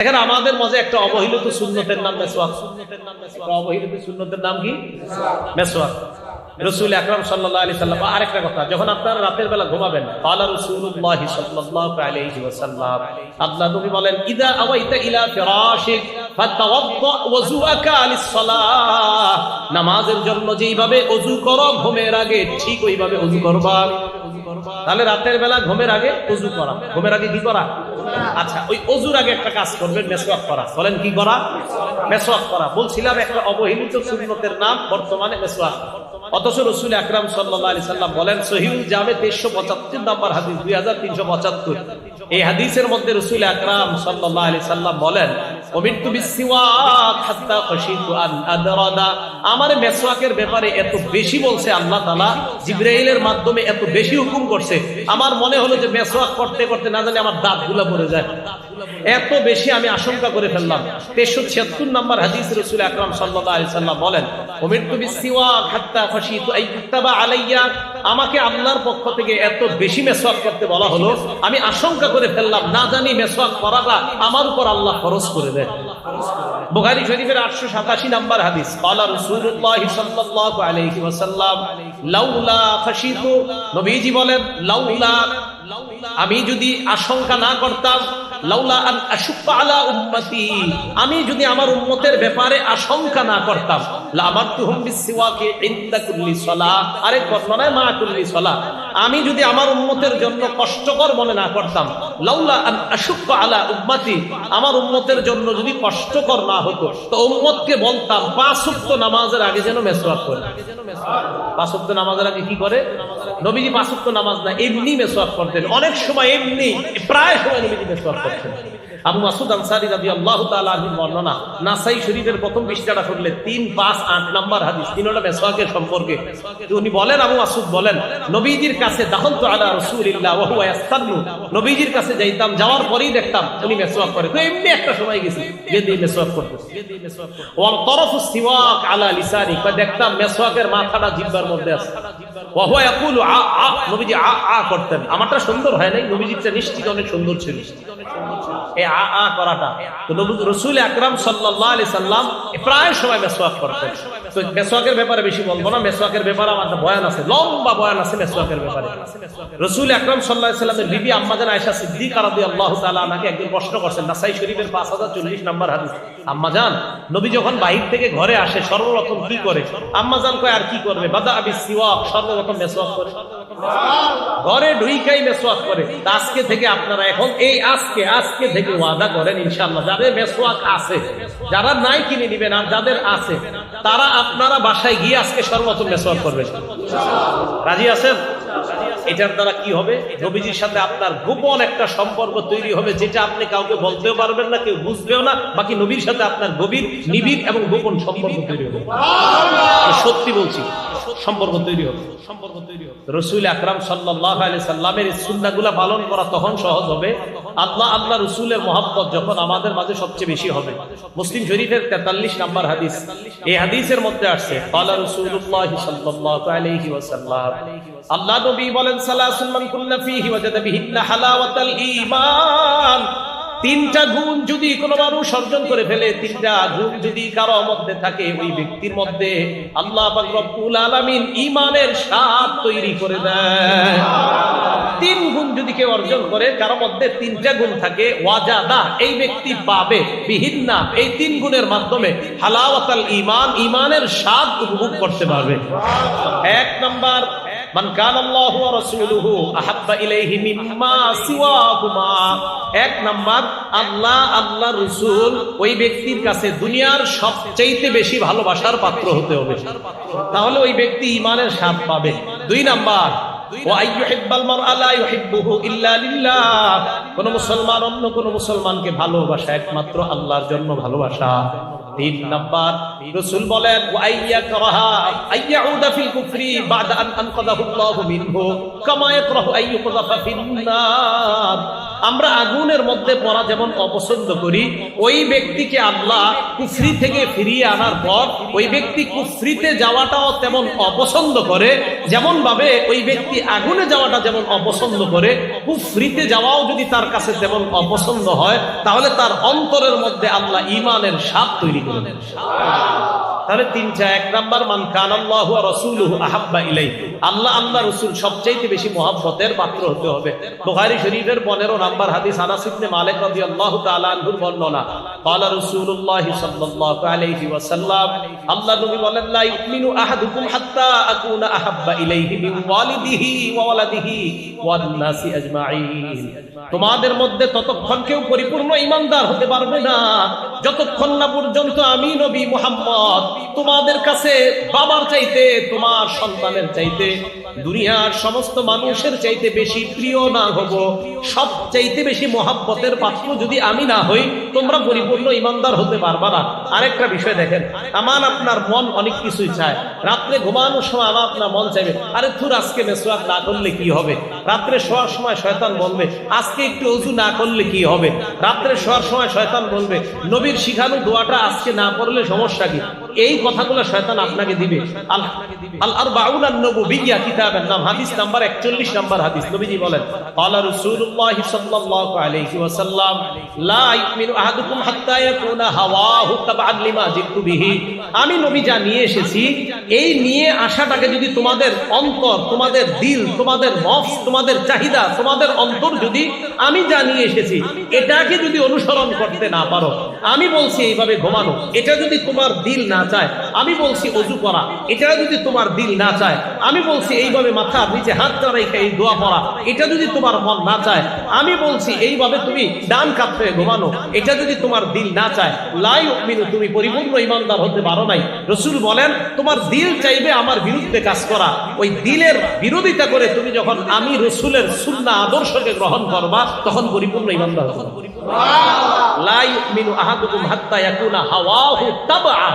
এখানে আমাদের মাঝে একটা অবহেলিত সুন্নতের নাম মেসওয়াক। অবহেলিত সুন্নতের নাম কি? মেসওয়াক। রাসূল আকরাম সাল্লাল্লাহু আলাইহি সাল্লাম আরেকটা কথা, যখন আপনারা রাতের বেলা ঘুমাবেন, ক্বালা রাসূলুল্লাহ সাল্লাল্লাহু আলাইহি ওয়াসাল্লাম, আল্লাহ নবী বলেন, ইদা আওয়াইতা ইলা ফিরাশিক ফাতাওয়াদ্দা ওযুআকা লিস-সালাহ, নামাজের জন্য যেইভাবে ওযু করো ঘুমের আগে ঠিক ওইভাবে ওযু করবা। তাহলে রাতের বেলা ঘুমের আগে ওযু করা, ঘুমের আগে কি করা? আচ্ছা, ওই ওযুর আগে একটা কাজ করবেন, মেসওয়াক করা। বলেন কি করা? মেসওয়াক করা। বলছিলাম একটা অবহেলিত সুন্নতের নাম বর্তমানে মেসওয়াক। অথচ রাসূল আকরাম সাল্লাল্লাহু আলাইহি সাল্লাম বলেন, সহিহুল জামে 1375 নম্বর হাদিস, 2375, এই হাদিসের মধ্যে রাসূল আকরাম সাল্লাল্লাহু আলাইহি সাল্লাম বলেন, উমিরতু বিসওয়াক হাত্তা খাশিতু আন আদরাদা, আমার মেসওয়াকের ব্যাপারে এত বেশি বলছে আল্লাহ তাআলা, জিবরাইলের মাধ্যমে এত বেশি হুকুম করছে, আমার মনে হলো যে মেসওয়াক করতে করতে না জানি আমার দাঁতগুলো পড়ে যায়, এত বেশি আমি আশঙ্কা করে ফেললাম। 1376 নম্বর হাদিস, রাসূল আকরাম সাল্লাল্লাহু আলাইহি সাল্লাম বলেন, উমিরতু বিসওয়াক হাত্তা খাশিতু আইয়ুক্তাবা আলাইয়া, আমাকে আল্লাহর পক্ষ থেকে এত বেশি মেসওয়াক করতে বলা হলো, আমি আশঙ্কা করে ফেললাম না জানি মেসওয়াক করাটা আমার উপর আল্লাহ ফরজ করে দেয়। বুখারী শরীফের 887 নম্বর হাদিস, ক্বালা রাসূলুল্লাহ সাল্লাল্লাহু আলাইহি ওয়াসাল্লাম, লাউলা খাশিতু, নবীজি বলেন, লাউলা, আমি যদি আশঙ্কা না করতাম, লাউলা আন আশুক্কা আলা উম্মতি, আমি যদি আমার উম্মতের ব্যাপারে আশঙ্কা না করতাম, লা আমারতুহুম বিসওয়াকি ইনদা কুল্লি সালাহ, আরেক বর্ণনায় মা কুল্লি সালাহ, আমি যদি আমার উম্মতের জন্য কষ্টকর মনে না করতাম, লাউলা আন আশুক্কা আলা উম্মতি, আমার উম্মতের জন্য যদি কষ্টকর না হতো, তো উম্মতকে বলতাম 5 ওয়াক্ত নামাজের আগে যেন মেসওয়াক করে। 5 ওয়াক্ত নামাজের আগে কি করে? নবীজি 5 ওয়াক্ত নামাজ না, এমনি মেসওয়াক করতেন। অনেক সময় এমনি, প্রায় সময় নবীজি মেসওয়াক করতেন। আবু মাসউদ আনসারী রাদিয়াল্লাহু তাআলা আনহু বর্ণনা, নাসাই শরীফের প্রথম পৃষ্ঠাটা খুললে 3, 5, 8 নম্বর হাদিস, তিনটা মেসওয়াকের সম্পর্কে। উনি বলেন, আবু মাসউদ বলেন, নবীজির কাছে দাখালতু আলা রাসূলিল্লাহ ওয়া হুয়া ইয়াস্তান্নু, নবীজির কাছে যাইতাম, যাওয়ার পরেই দেখতাম উনি মেসওয়াক করে। তো এমনি একটা সময় গেছি, গেদি মেসওয়াক করতেছে। ওয়া তারাফুস সিওয়াক আলা লিসানি, দেখতাম মেসওয়াকের মাথাটা জিহ্বার মধ্যে আছে। ওয়া হুয়া ইয়াকুলু আ আ, নবীজি আ আ করতেন। আমারটা সুন্দর হয় নাই, নবীজিরটা নিশ্চিত অনেক সুন্দর ছিল এই আ আ করাটা। তো রাসূল আকরাম সাল্লাল্লাহু আলাইহি সাল্লাম প্রায় সময় মেসওয়াক করতেন। তো মেসওয়াকের ব্যাপারে বেশি বলবো না, মেসওয়াকের ব্যাপারে আমার একটা বয়ান আছে, লম্বা বয়ান আছে মেসওয়াকের ব্যাপারে। রাসূল আকরাম সাল্লাল্লাহু আলাইহি সাল্লামের বিবি আম্মাজান আয়েশা সিদ্দিকা রাদিয়াল্লাহু তাআলা আনহাকে একদিন প্রশ্ন করছেন, নাসাই শরীফের 5040 নম্বর হাদিস, আম্মাজান, নবী যখন বাহির থেকে ঘরে আসে সর্বপ্রথম কি করে? আম্মাজান কয়, আর কি করবে? বাদা আবি সিওয়াক, সর্বপ্রথম মেসওয়াক করে, ঘরে ঢুইকাই মেসওয়াক করে। আজকে থেকে আপনারা এখন এই আজকে থেকে ওয়াদা করেন ইনশাআল্লাহ, যাদের মেসওয়াক আছে, যারা নাই কিনে নিবেন, আর যাদের আছে তারা আপনারা বাসায় গিয়ে আজকে সর্বপ্রথম মেসওয়াক করবেন। রাজি আছেন? এটার দ্বারা কি হবে? নবীজির সাথে আপনার গোপন একটা সম্পর্ক তৈরি হবে, যেটা আপনি কাউকে বলতেও পারবেন না, কেউ বুঝবেও না, বাকি নবীর সাথে আপনার গভীর, নিবিড় এবং গোপন সম্পর্ক তৈরি হবে। সত্যি বলছি, সম্পর্ক তৈরি হবে। রাসূল আকরাম সাল্লাল্লাহু আলাইহি সাল্লামের এই সুন্নাহগুলো পালন করা তখন সহজ হবে আল্লাহ রাসূলের মহব্বত যখন আমাদের মাঝে সবচেয়ে বেশি হবে। মুসলিম শরীফের 43 নম্বর হাদিস, এই হাদিসের মধ্যে আসছে, ক্বালা রাসূলুল্লাহ সাল্লাল্লাহু আলাইহি ওয়াসাল্লাম, আল্লাহ নবী বলেন, সালাসুন মান কুল্লা ফীহি ওয়াজাদা বিহিন্না হালাওয়াতাল ঈমান, 3টা গুণ যদি কোনো মানুষ অর্জন করে ফেলে, 3টা গুণ যদি কারো মধ্যে থাকে, ওই ব্যক্তির মধ্যে আল্লাহ পাক রব্বুল আলামিন ঈমানের স্বাদ তৈরি করে দেয়। 3 গুণ যদি কেউ অর্জন করে, কারো মধ্যে 3টা গুণ থাকে, ওয়াজাদা, এই ব্যক্তি পাবে, বিহিন্না, এই 3 গুণের মাধ্যমে হালাওয়াতাল ঈমান, ঈমানের স্বাদ উপভোগ করতে পারবে। 1 নাম্বার, মান কানাল্লাহু ওয়া রাসূলুহু আহাব্বা ইলাইহি মিম্মা সিওয়াহুমা, 1 নাম্বার, আল্লাহ রাসূল ওই ব্যক্তির কাছে দুনিয়ার সবচেয়ে বেশি ভালোবাসার পাত্র হতে হবে, তাহলে ওই ব্যক্তি ঈমানের স্বাদ পাবে। 2 নাম্বার, ওয়া আইয়ুহিব্বাল মারআ লা ইউহিব্বুহু ইল্লা লিল্লাহ, কোন মুসলমান অন্য কোন মুসলমানকে ভালোবাসা একমাত্র আল্লাহর জন্য ভালোবাসা। 3 নাম্বার, রাসূল বলেন, ওয়া আইয়াকরাহা আইয়াউদা ফিল কুফরি বাদা আন আনকাদাহু আল্লাহু মিনহু কামা ইয়াকরাহু আইয়ুকযাফা ফিন নার, আমরা আগুনের মধ্যে পড়া যেমন অপছন্দ করি, ওই ব্যক্তিকে আল্লাহ কুফরি থেকে ফিরিয়ে আনার পর ওই ব্যক্তি কুফরিতে যাওয়াটাও তেমন অপছন্দ করে, যেমন ভাবে ওই ব্যক্তি আগুনে যাওয়াটা যেমন অপছন্দ করে, কুফরিতে যাওয়াও যদি তার কাছে তেমন অপছন্দ হয়, তাহলে তার অন্তরের মধ্যে আল্লাহ ঈমানের স্বাদ তৈরি করে দেন। তাহলে তিনটা, এক নাম্বার মান কানাল্লাহু ওয়া রাসূলুহু আহাব্বা ইলাইহি, আল্লাহ আল্লাহ রাসূল সবচাইতে বেশি মহব্বতের পাত্র হতে হবে। বুখারী শরীফের 15 নাম্বার হাদিস, আনাস ইবনে মালিক রাদিয়াল্লাহু তাআলা আনহুর বর্ণনা, ক্বালা রাসূলুল্লাহ সাল্লাল্লাহু আলাইহি ওয়াসাল্লাম, আল্লাহ নবী বলেন, লা ইউমিনু আহাদুকুম হাত্তা আকুনা আহাব্বা ইলাইহি মিন ওয়ালিদিহি ওয়া ওয়ালাদিহি ওয়ান নাসি আজমাইন। তোমাদের মধ্যে ততক্ষণ কেউ পরিপূর্ণ ঈমানদার হতে পারবে না যতক্ষণ না পর্যন্ত আমি নবী মুহাম্মদ তোমাদের কাছে বাবার চাইতে, তোমার সন্তানের চাইতে, দুনিয়ার সমস্ত মানুষের চাইতে বেশি প্রিয় না হব, সবচাইতে বেশি মহব্বতের পাত্র যদি আমি না হই, তোমরা পরিপূর্ণ ঈমানদার হতে পারবা না। আরেকটা বিষয় দেখেন, আমার আপনার মন অনেক কিছুই চায়। রাত্রে ঘুমানোর সময় আমার আপনার মন চাইবে, আরে তুই আজকে মেসওয়াক না করলে কি হবে। রাত্রে শোয়ার সময় শয়তান বলবে, আজকে একটু ওযু না করলে কি হবে। রাত্রে শোয়ার সময় শয়তান বলবে, নবীর শিখানো দোয়াটা আজকে না পড়লে সমস্যা কি। এই কথাগুলো শয়তান আপনাকে দিবে। আল আরবাউন আন-নবুবিয়্যা কিতাবের নাম, হাদিস নাম্বার 41 নাম্বার হাদিস। নবীজি বলেন, ক্বালা রাসূলুল্লাহ সাল্লাল্লাহু আলাইহি ওয়াসাল্লাম, লা ইউমিনু আহাদুকুম হাত্তা ইয়াকুনা হাওয়াহু তাবআন লিমা জিতু বিহি। আমি নবী যা নিয়ে এসেছি, এই নিয়ে আসাটাকে যদি তোমাদের অন্তর, তোমাদের দিল, তোমাদের নফস, তোমাদের চাহিদা, তোমাদের অন্তর যদি আমি যা নিয়ে এসেছি এটাকে যদি অনুসরণ করতে না পারো, আমি বলছি এইভাবে ঘুমানো, এটা যদি তোমার দিল না চায়, আমি বলছি ওযু করা, এটা যদি তোমার দিল না চায়, আমি বলছি এইভাবে মাথা নিচে হাতটা রেখে এই দোয়া পড়া, এটা যদি তোমার মন না চায়, আমি বলছি এইভাবে তুমি ডান কাত হয়ে ঘুমানো, এটা যদি তোমার দিল না চায়, লা ইউমিনু, তুমি পরিপূর্ণ ঈমানদার হতে পারো নাই। রাসূল বলেন, তোমার দিল চাইবে আমার বিরুদ্ধে কাজ করা, ওই দিলের বিরোধিতা করে তুমি যখন আমি রাসূলের সুন্নাহ আদর্শকে গ্রহণ করবা, তখন পরিপূর্ণ ঈমানদার হবে। লা ইউমিনু আহাদুকুম হাত্তা ইয়াকুনা হাওয়াহু তাবআ,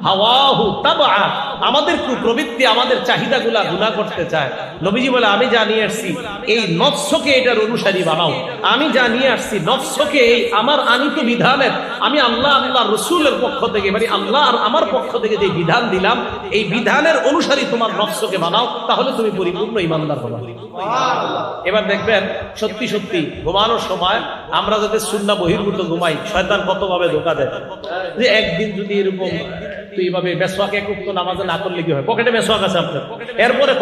হাওয়াহু তাবআ, আমাদের প্রবৃত্তি, আমাদের চাহিদাগুলা গুনাহ করতে চায়। নবীজি বলে, আমি যা নিয়ে আসছি এই নফসকে এটার অনুসারী বানাও। আমি যা নিয়ে আসছি নফসকে এই আমার আনিত বিধানের, আমি আল্লাহ আল্লাহর রাসূলের পক্ষ থেকে, মানে আল্লাহ আর আমার পক্ষ থেকে যে বিধান দিলাম, এই বিধানের অনুসারী তোমার নফসকে বানাও, তাহলে তুমি পরিপূর্ণ ঈমানদার হবে। এবার দেখবেন, সত্যি সত্যি ঘুমানোর সময় আমরা যাতে সুন্নাহ বহির্ভূত ঘুমাই, শয়তান কতভাবে ধোঁকা দেয়। যে একদিন যদি এরকম এইভাবে মেসওয়াক এক ওয়াক্ত নামাজে না করলে কি হয়, পকেটে মেসওয়াক আছে আপনার, এরপরে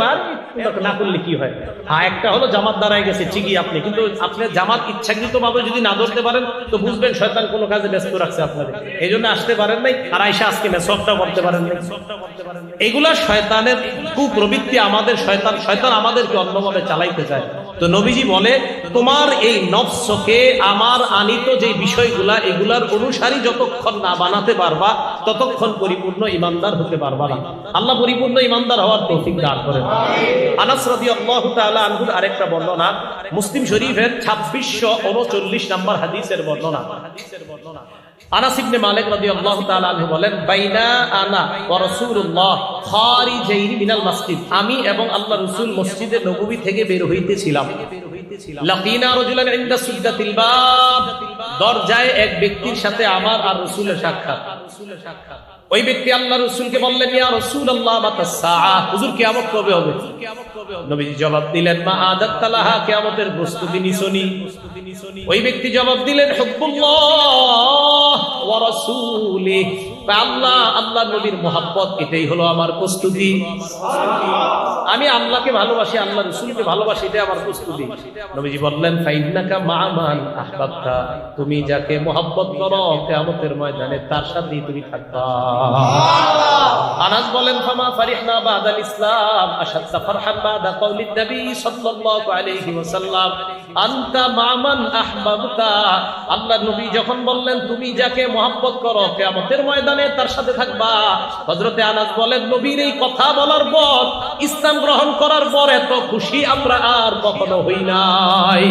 না করলে কি হয়। হ্যাঁ, একটা হলো জামাত দাঁড়ায় গেছে ঠিকই আপনি, কিন্তু আপনি জামাত ইচ্ছাকৃত ভাবে যদি না ধরতে পারেন, তো বুঝবেন শয়তান কোনো কাজে ব্যস্ত রাখছে আপনাদের, এই জন্য আসতে পারেন নাই, আর আইসা আজকে মেসওয়াকটা করতে পারেন নাই। এগুলা শয়তানের কুপ্রবৃত্তি, আমাদের শয়তান আমাদেরকে অন্যভাবে চালাইতে চায়। তো নবীজি বলে, তোমার এই নফসকে আমার আনিত যে বিষয়গুলা, এগুলার অনুসারী যতক্ষণ না বানাতে পারবা, ততক্ষণ পরিপূর্ণ ঈমানদার হতে পারবা না। আল্লাহ পরিপূর্ণ ঈমানদার হওয়ার তৌফিক দান করেন। আনাস রাদিয়াল্লাহু তাআলা আনহুর আরেকটা বর্ণনা, মুসলিম শরীফের 2639 নম্বর হাদিসের বর্ণনা। আনাস ইবনে মালিক রাদিয়াল্লাহু তাআলা আনহু বলেন, বাইনা আনা ওয়া রাসূলুল্লাহ খারিজাইনি মিনাল মসজিদ, আমি এবং আল্লাহ রাসূল মসজিদে নববী থেকে বের হইতেছিলাম। লাকিনা রাজুলান ইনদা সুদ্দাতিল বাব, দরজায় এক ব্যক্তির সাথে আমার আর রাসূলের সাক্ষাৎ। ওই ব্যক্তি আল্লাহ রাসূলকে বললেন, ইয়া রাসূলুল্লাহ মাতা সাআ, হুজুর কিয়ামত কবে হবে? নবীজি জবাব দিলেন, মা আদাত্তা লাহা, কিয়ামতের প্রস্তুতি নিছনি। ওই ব্যক্তি জবাব দিলেন, হুব্বুল্লাহ ওয়া রাসূলিহি, আল্লাহ নবীর মুহাব্বত, এটাই হলো আমার প্রস্তুতি। আমি আল্লাহকে ভালোবাসি, আল্লাহ রাসূলকে ভালোবাসি, এটাই আমার প্রস্তুতি। নবীজি বললেন, ফাইন্নাকা মা মান আহবাবতা, তুমি যাকে মুহাব্বত করো কিয়ামতের ময়দানে তার সাথেই তুমি থাকবা। আনাস বলেন, ফামা ফারিহনা বাদাল ইসলাম আশাদ্দা ফারহান বাদা কওলিন নবী সাল্লাল্লাহু আলাইহি ওয়াসাল্লাম, আনতা মা মান আহবাবতা। আল্লাহ নবী যখন বললেন, তুমি যাকে মুহাব্বত করো কিয়ামতের ময়দানে তার সাথে থাকবা, হযরতে আনাস বলেন, নবীর এই কথা বলার পর, ইসলাম গ্রহণ করার পর এত খুশি আমরা আর কখনো হই নাই।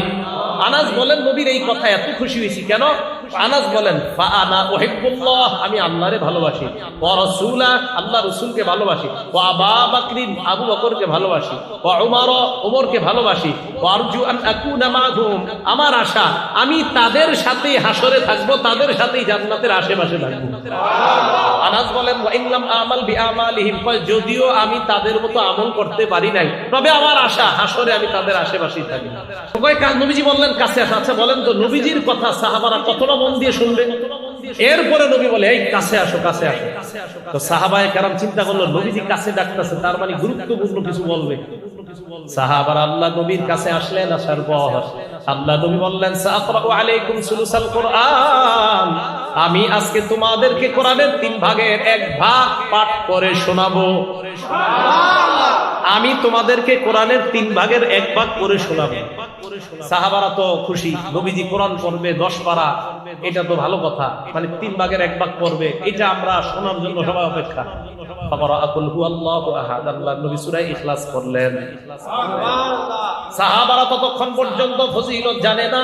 আনাস বলেন, নবীর এই কথা এত খুশি হয়েছি কেন? আনাস বলেন ফাআনা উহিব্বুল্লাহ, আমি আল্লাহরে ভালোবাসি, ওয়া রাসূলা, আল্লাহ রাসূলকে ভালোবাসি, ওয়া আবু বকরিন, আবু বকরকে ভালোবাসি, ওয়া উমর, উমরকে ভালোবাসি, ওয়া আরজু আন আকুনা মাআহুম, আমার আশা আমি তাদের সাথে হাসরে থাকবো, তাদের সাথেই জান্নাতের আশেপাশে থাকবো। আনাস বলেন ওয়া ইনলাম আমাল বিআমালিহিম, যদিও আমি তাদের মতো আমল করতে পারি নাই, তবে আমার আশা হাসরে আমি তাদের আশেপাশেই থাকবো। নবীজি বললেন কাছে আসো। আচ্ছা বলেন তো, নবীজির কথা সাহাবারা কতটা মন দিয়ে শুনবে? এরপরে নবী বলে এই কাছে আসো, কাছে আসো। তো সাহাবায়ে কেরাম চিন্তা করলো নবীজি কাছে ডাকতেছে, তার মানে গুরুত্বপূর্ণ কিছু বলবে। সাহাবারা আল্লাহ নবীর কাছে আসলেন, আসার পর আল্লাহ নবী বললেন সাআকরাউ আলাইকুম সুলুসাল কুরআন, আমি আজকে তোমাদেরকে কোরআনের 3 ভাগের 1 ভাগ পাঠ করে শোনাবো। আমি তোমাদেরকে কোরআনের 3 ভাগের 1 ভাগ করে শোনাবো। সাহাবারা তো খুশি, নবীজি কোরআন পড়বে 10 পারা, এটা তো ভালো কথা, মানে 3 ভাগের 1 ভাগ পড়বে, এটা আমরা শোনার জন্য সবাই অপেক্ষা। ফাকরাআতুল হুয়াল্লাহু আহাদ, আল্লাহর নবী সূরা ইখলাস পড়লেন। সাহাবারা ততক্ষণ পর্যন্ত ফজিলত জানে না।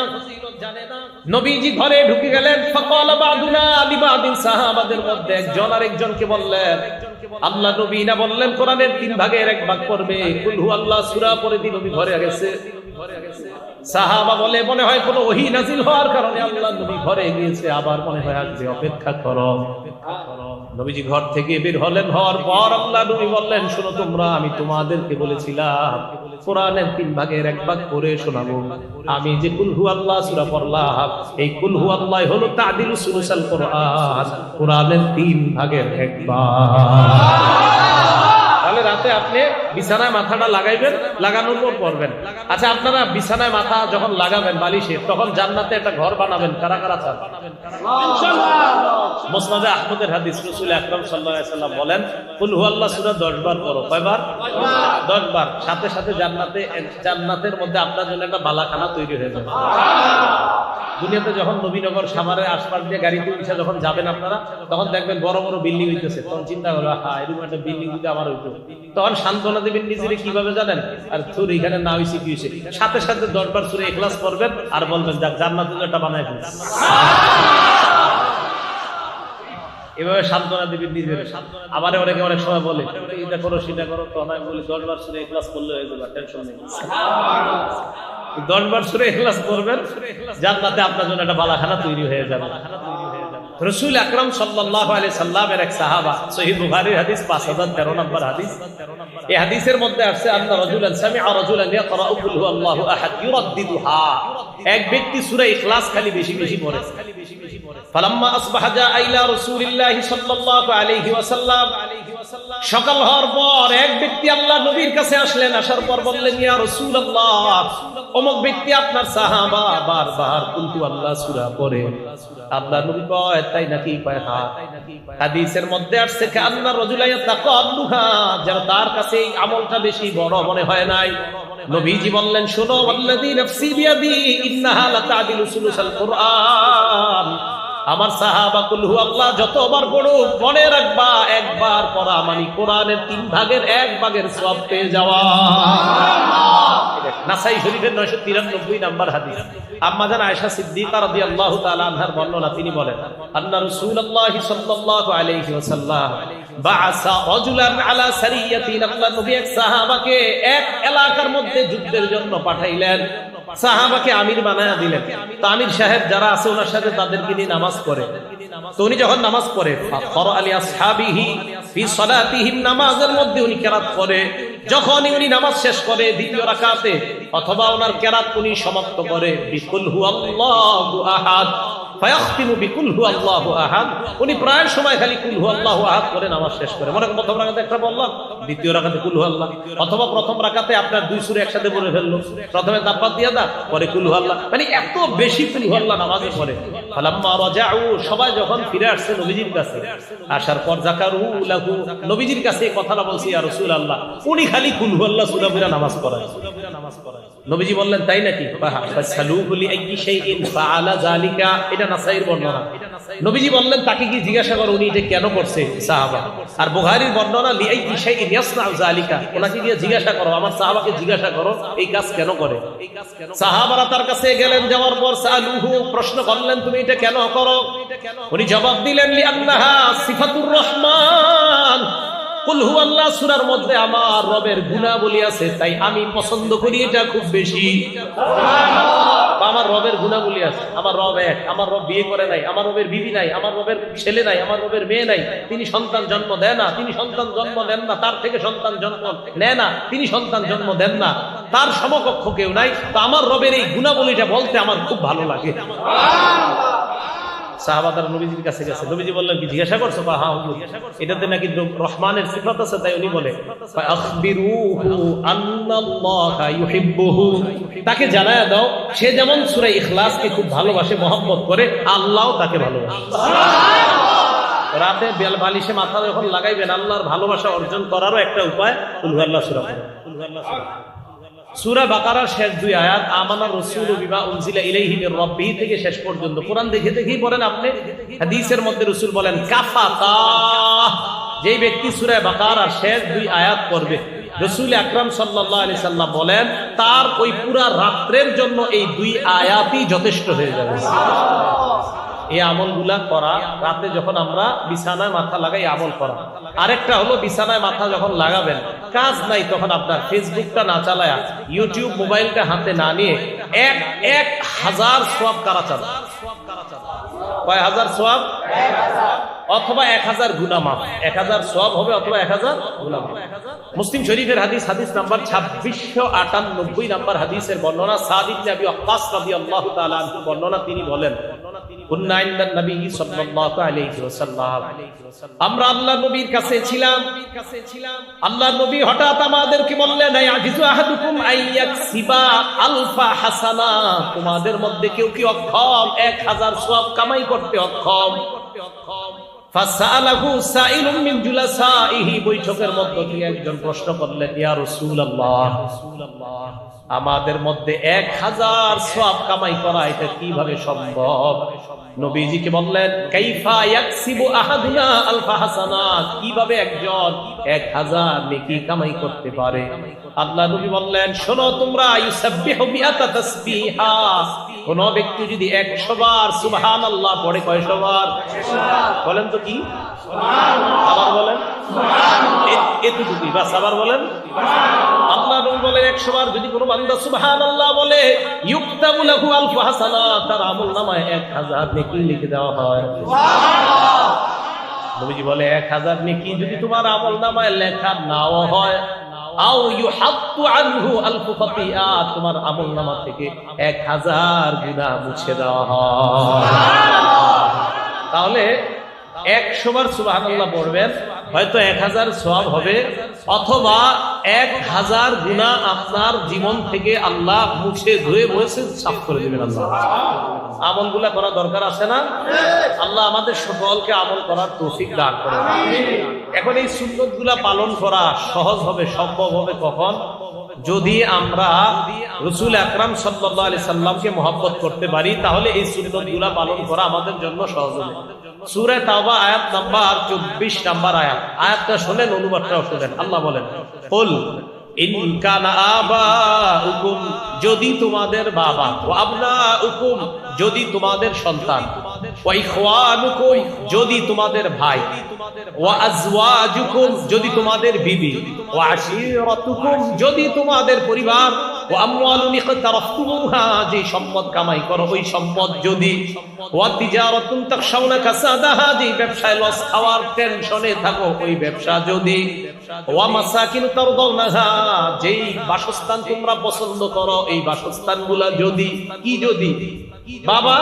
নবীজি ঘরে ঢুকে গেলেন। ফাকালা বাদুনা লিবাদিন, সাহাবাদের মধ্যে একজন আরেকজনকে বললেন, আল্লাহ নবী না বললেন কোরআনের 3 ভাগের 1 ভাগ পড়বে, কুল হুয়াল্লাহ সূরা পড়ে দিন। নবী ঘরে গেছে। সাহাবা বলে মনে হয় কোনো ওহী নাযিল হওয়ার কারণে আল্লাহ নবী ঘরে গিয়েছে, আবার মনে হয় আসবে, অপেক্ষা করো। নবীজি ঘর থেকে বের হলেন, হওয়ার পর আল্লাহ নবী বললেন শোনো তোমরা, আমি তোমাদেরকে বলেছিলাম কোরআনের 3 ভাগের 1 ভাগ পড়ে শোনাবো। আমি যে কুল হুয়াল্লাহ সূরা পড়লাম, এই কুল হুয়াল্লাহ হলো তা'দিলু সুলুসাল কুরআন, কোরআনের 3 ভাগের 1 ভাগ। তাহলে রাতে আপনি বিছানায় মাথাটা লাগাইবেন, লাগানোর পর পড়বেন। আচ্ছা আপনারা বিছানায় মাথা যখন লাগাবেন বালিশে, তখন জান্নাতে একটা ঘর বানাবেন, কারা কারা চান? ইনশাআল্লাহ। মুসনাদে আহমদের হাদিস, রাসূল আকরাম সাল্লাল্লাহু আলাইহি ওয়াসাল্লাম বলেন কুল হুয়াল্লাহ সূরা 10 বার পড়ো। কয়বার? 10 বার। সাথে সাথে জান্নাতের মধ্যে আপনার জন্য একটা বালাখানা তৈরি হয়ে যাবে। দুনিয়াতে যখন নবীনগর সাভারের আশপাশ দিয়ে গাড়িতে উঠে যখন যাবেন আপনারা, তখন দেখবেন বড় বড় বিল্ডিং হইতেছে, তখন চিন্তা করবে হ্যাঁ এরকম একটা বিল্ডিং যদি আমার হইতো, তখন সান্ত্বনা দিবেন নিজেরে কিভাবে জানেন? আর তোর এখানে না হয়েছে কি হয়েছে, সাথে সাথে 10 বার সূরা ইখলাস পড়বেন আর বলবেন যাক জান্নাতের একটা বানায় ফেলছি। এভাবে সান্ত্বনা দিবেন নিজের। আবার অনেকে অনেক সময় বলে এটা করো সেটা করো, তো আমি বলি 10 বার সূরা ইখলাস পড়লে হয়ে যাবে, টেনশন নেই। 10 বার সূরা ইখলাস পড়বেন, জান্নাতে আপনার জন্য একটা বালাখানা তৈরি হয়ে যাবে। রাসূল আকরাম সাল্লাল্লাহু আলাইহি সাল্লামের এক সাহাবা, সহিহ বুখারীর হাদিস 5013 নম্বর হাদিস, এই হাদিসের মধ্যে আছে আন্না রাজুলান সামিআ রাজুলান ইয়াকরাউ কুল হুয়াল্লাহু আহাদ ইউরাদ্দিদুহা, এক ব্যক্তি সূরা ইখলাস খালি বেশি বেশি পড়ে। ফালাম্মা আসবাহা জা ইলা রাসূলিল্লাহি সাল্লাল্লাহু আলাইহি ওয়াসাল্লাম, সকাল হওয়ার পর এক ব্যক্তি আল্লাহ নবীর কাছে আসলেন, আসার পর বললেন ইয়া রাসূলুল্লাহ, অমুক ব্যক্তি আপনার সাহাবা বারবার কুল হুয়াল্লাহ সূরা পড়ে। আল্লাহ নবী কয় তাই নাকি? কয় হ্যাঁ। হাদিসের মধ্যে আসছে কান্না রাজুলা ইয়াতাকাল্লুহা, যারা তার কাছে এই আমলটা বেশি বড় মনে হয় নাই। নবীজি বললেন শোনো, ওয়াল্লাযী নাফসি বিয়াদি ইন্নাহা লাতাদিলু সুলুসাল কুরআন, আমার সাহাবা কুল হুয়াল্লাহ যতবার পড়ুক মনে রাখবা একবার পড়া মানে কোরআনের 3 ভাগের 1 ভাগের সওয়াব পেয়ে যাওয়া। নাসাই শরীফের 993 নাম্বার হাদিস। আম্মা জান আয়েশা সিদ্দিকা রাদিয়াল্লাহু তাআলা আনহার বর্ণনা, তিনি বলেন আন্না রাসূলুল্লাহ সাল্লাল্লাহু আলাইহি ওয়াসাল্লাম বাআসা রাজুলান আলা সারিয়াতিন, আল্লাহ নবী এক সাহাবাকে এক এলাকার মধ্যে যুদ্ধের জন্য পাঠাইলেন, সাহাবাকে আমির বানায়া দিলেন। তো আমির সাহেব যারা আছে ওনার সাথে তাদেরকে নিয়ে নামাজ পড়ে। তো উনি যখন নামাজ পড়ে ফাকরা আলি আসহাবিহি ফি সালাতিহিম, নামাজের মধ্যে উনি কিরাত করে। যখন উনি নামাজ শেষ করে দ্বিতীয় রাকাতে অথবা ওনার কিরাত উনি সমাপ্ত করে বিকুল হুয়াল্লাহু আহাদ, ফায়াখতিমু বিকুল হুয়াল্লাহু আহাদ, উনি প্রায় সময় খালি কুল হুয়াল্লাহু আহাদ করে নামাজ শেষ করে। মনে প্রথম রাকাতে একটা বললাম, দ্বিতীয় রাকাতে কুল হুয়াল্লাহ, অথবা প্রথম রাকাতে আপনার 2 সূরা একসাথে পড়ে ফেললো, প্রথমে তাব্বাত ইয়াদা পরে কুল হুয়াল্লাহ, মানে এত বেশি কুল হুয়াল্লাহ নামাজে পড়ে। ফালাম্মা রাজাউ, সবাই যখন ফিরে আসছে নবীজির কাছে, আসার পর যাকারু লাহু, নবীজির কাছে এই কথাটা বলছি ইয়া রাসূলুল্লাহ, উনি খালি কুল হুয়াল্লাহ সূরা পড়ে নামাজ পড়ায়। নবীজি বললেন তাই নাকি? ফাসালুহু লিআইয়ি শাইইন ফাআলা যালিকা, এটা নাসাইর বর্ণনা। নবীজি বললেন তাকে কি জিজ্ঞাসা করো উনি এটা কেন করছে সাহাবা। আর বুখারীর বর্ণনা লিআইয়ি শাইইন ইয়াসনাউ যালিকা, ওনাকে গিয়ে জিজ্ঞাসা করো, আমার সাহাবাকে জিজ্ঞাসা করো এই কাজ কেন করে। সাহাবারা তার কাছে গেলেন, যাওয়ার পর সালুহু, প্রশ্ন করলেন তুমি এটা কেন করো। উনি জবাব দিলেন লিআন্নাহা সিফাতুর রহমান, কুল হুয়াল্লাহ সূরার মধ্যে আমার রবের গুণাবলী আছে, তাই আমি পছন্দ করি এটা খুব বেশি। আমার রবের গুণাবলী আছে, আমার রব এক, আমার রব বিয়ে করে নাই, আমার রবের বিবি নাই, আমার রবের ছেলে নাই, আমার রবের মেয়ে নাই, তিনি সন্তান জন্ম দেয় না, তিনি সন্তান জন্ম দেন না, তার থেকে সন্তান জন্ম নেয় না, তিনি সন্তান জন্ম দেন না, তার সমকক্ষ কেউ নাই। তো আমার রবের এই গুণাবলীটা বলতে আমার খুব ভালো লাগে। সাহাবারা নবীজির কাছে গেছে, নবীজি বললেন কি জিজ্ঞাসা করছো? হ্যাঁ হুজুর, এটাতে নাকি রহমানের সিফাত আছে, তাই উনি বলে ফাআখবিরুহু আন্নাল্লাহা ইউহিব্বুহু, তাকে জানায়া দাও সে যেমন সূরা ইখলাসকে খুব ভালোবাসে, মহব্বত করে, আল্লাহও তাকে ভালোবাসে। রাতে বালিশে মাথা যখন লাগাইবেন, আল্লাহর ভালোবাসা অর্জন করারও একটা উপায় কুল হুয়াল্লাহ সূরা পড়া। সূরা বাকারার শেষ দুই আয়াত আমানার রাসূলু বিমা উনজিলা ইলাইহি মির রাব্বিহি থেকে শেষ পর্যন্ত কোরআন দেখে দেখেই পড়েন আপনি। হাদিসের মধ্যে রাসূল বলেন কাফাতা, যেই ব্যক্তি সূরা বাকারার শেষ দুই আয়াত পড়বে, রাসূল আকরাম সাল্লাল্লাহু আলাইহি সাল্লাম বলেন তার ওই পুরা রাত্রের জন্য এই দুই আয়াতই যথেষ্ট হয়ে যাবে। এই আমলগুলা করা, রাতে যখন আমরা বিছানায় মাথা লাগাই আমল করা। আরেকটা হলো বিছানায় মাথা যখন লাগাবেন, কাজ নাই, তখন আপনার ফেসবুকটা না চালায়া, ইউটিউব মোবাইলটা হাতে না নিয়ে 1000 সওয়াব কারা চালান। কয় হাজার সওয়াব? অথবা 1000 গুনাহ মাফ। 1000 সওয়াব হবে অথবা 1000 গুনাহ মাফ। মুসলিম শরীফের হাদিস, হাদিস নাম্বার 2698 নাম্বার হাদিসের বর্ণনা, সাদ ইবনে আবি ওয়াক্কাস রাদিয়াল্লাহু তাআলা আনহু বর্ণনা, তিনি বলেন আমরা আল্লাহর নবীর কাছে ছিলাম, আল্লাহর নবী হঠাৎ আমাদেরকে বললেন ইয়াজিজু আহাদুকুম আইয়াকসিবা আলফা হাসানা, তোমাদের মধ্যে কেউ কি অক্ষম 1000 সওয়াব কামাই করতে অক্ষম? ফাসালাহু সাইলুম মিন জুলাসাইহি, বৈঠকের মধ্যে থেকে একজন প্রশ্ন করলেন ইয়া রাসূলুল্লাহ, আমাদের মধ্যে 1000 সওয়াব কামাই করা এটা কিভাবে সম্ভব? নবীজিকে বললেন কাইফা ইয়াকসিবু আহাদুনা আলফা হাসানাত, কিভাবে একজন 1000 নেকি কামাই করতে পারে? আল্লাহ নবী বললেন শোনো তোমরা, ইউসাব্বিহু বিআতা তাসবিহা, কোন ব্যক্তি যদি 100 বার সুবহানাল্লাহ পড়ে, কয়শো বার? বলেন তো কি? আবার বলেন, এতটুকুই বাস, আবার বলেন। আল্লাহ নবী বলেন 100 বার যদি কোনো বান্দা সুবহানাল্লাহ বলে, ইউকতাবু লাহু আলফু হাসানাত, তার আমলনামায় 1000 নেকি লিখে দেওয়া হয়। নবীজি বলে 1000 নেকি যদি তোমার আমলনামায় লেখা নাও হয়, আও ইউহাত্তু আনহু আলফু খাতিয়া, তোমার আমলনামা থেকে 1000 গুনাহ মুছে দেওয়া হয়। তাহলে 100 বার সুবহানাল্লাহ পড়বেন, হয়তো 1000 সওয়াব হবে, অথবা 1000 গুনাহ আপনার জীবন থেকে আল্লাহ মুছে ধুয়ে মুছে সাফ করে দিবেন। আল্লাহ আমলগুলা করা দরকার আছে না? আল্লাহ আমাদের সকলকে আমল করার তৌফিক দান করেন। এখন এই সুন্নতগুলা পালন করা সহজ হবে, সম্ভব হবে কখন? যদি আমরা রাসূল আকরাম সাল্লাল্লাহু আলাইহি সাল্লামকে মহব্বত করতে পারি, তাহলে এই সুন্নতগুলা পালন করা আমাদের জন্য সহজ হবে। সূরা তাওবা আয়াত নাম্বার 24 নাম্বার আয়াত, আয়াতটা শুনেন, অনুবাদটাও শুনেন। আল্লাহ বলেন কুল ইন কানা আবাউকুম, যদি তোমাদের বাবা, ওয়া আবনাউকুম, যদি তোমাদের সন্তান, ওয়া ইখওয়ানুকুম, যদি তোমাদের ভাই, ওয়া আজওয়াজুকুম, যদি তোমাদের বিবি, ওয়া আশীরাতুকুম, যদি তোমাদের পরিবার, ওয়া আমওয়ালুন ইকতারাফতুমুহা, যে সম্পদ কামাই করো ওই সম্পদ যদি, ওয়া তিজারাতুন তাখশাউনা কাসাদাহা, যে ব্যবসায় লস খাওয়ার টেনশনে থাকো ওই ব্যবসা যদি, ওয়া মাসাকিন তারদাউনাহা, যেই বাসস্থান তোমরা পছন্দ করো এই বাসস্থানগুলা যদি, কি যদি? বাবা,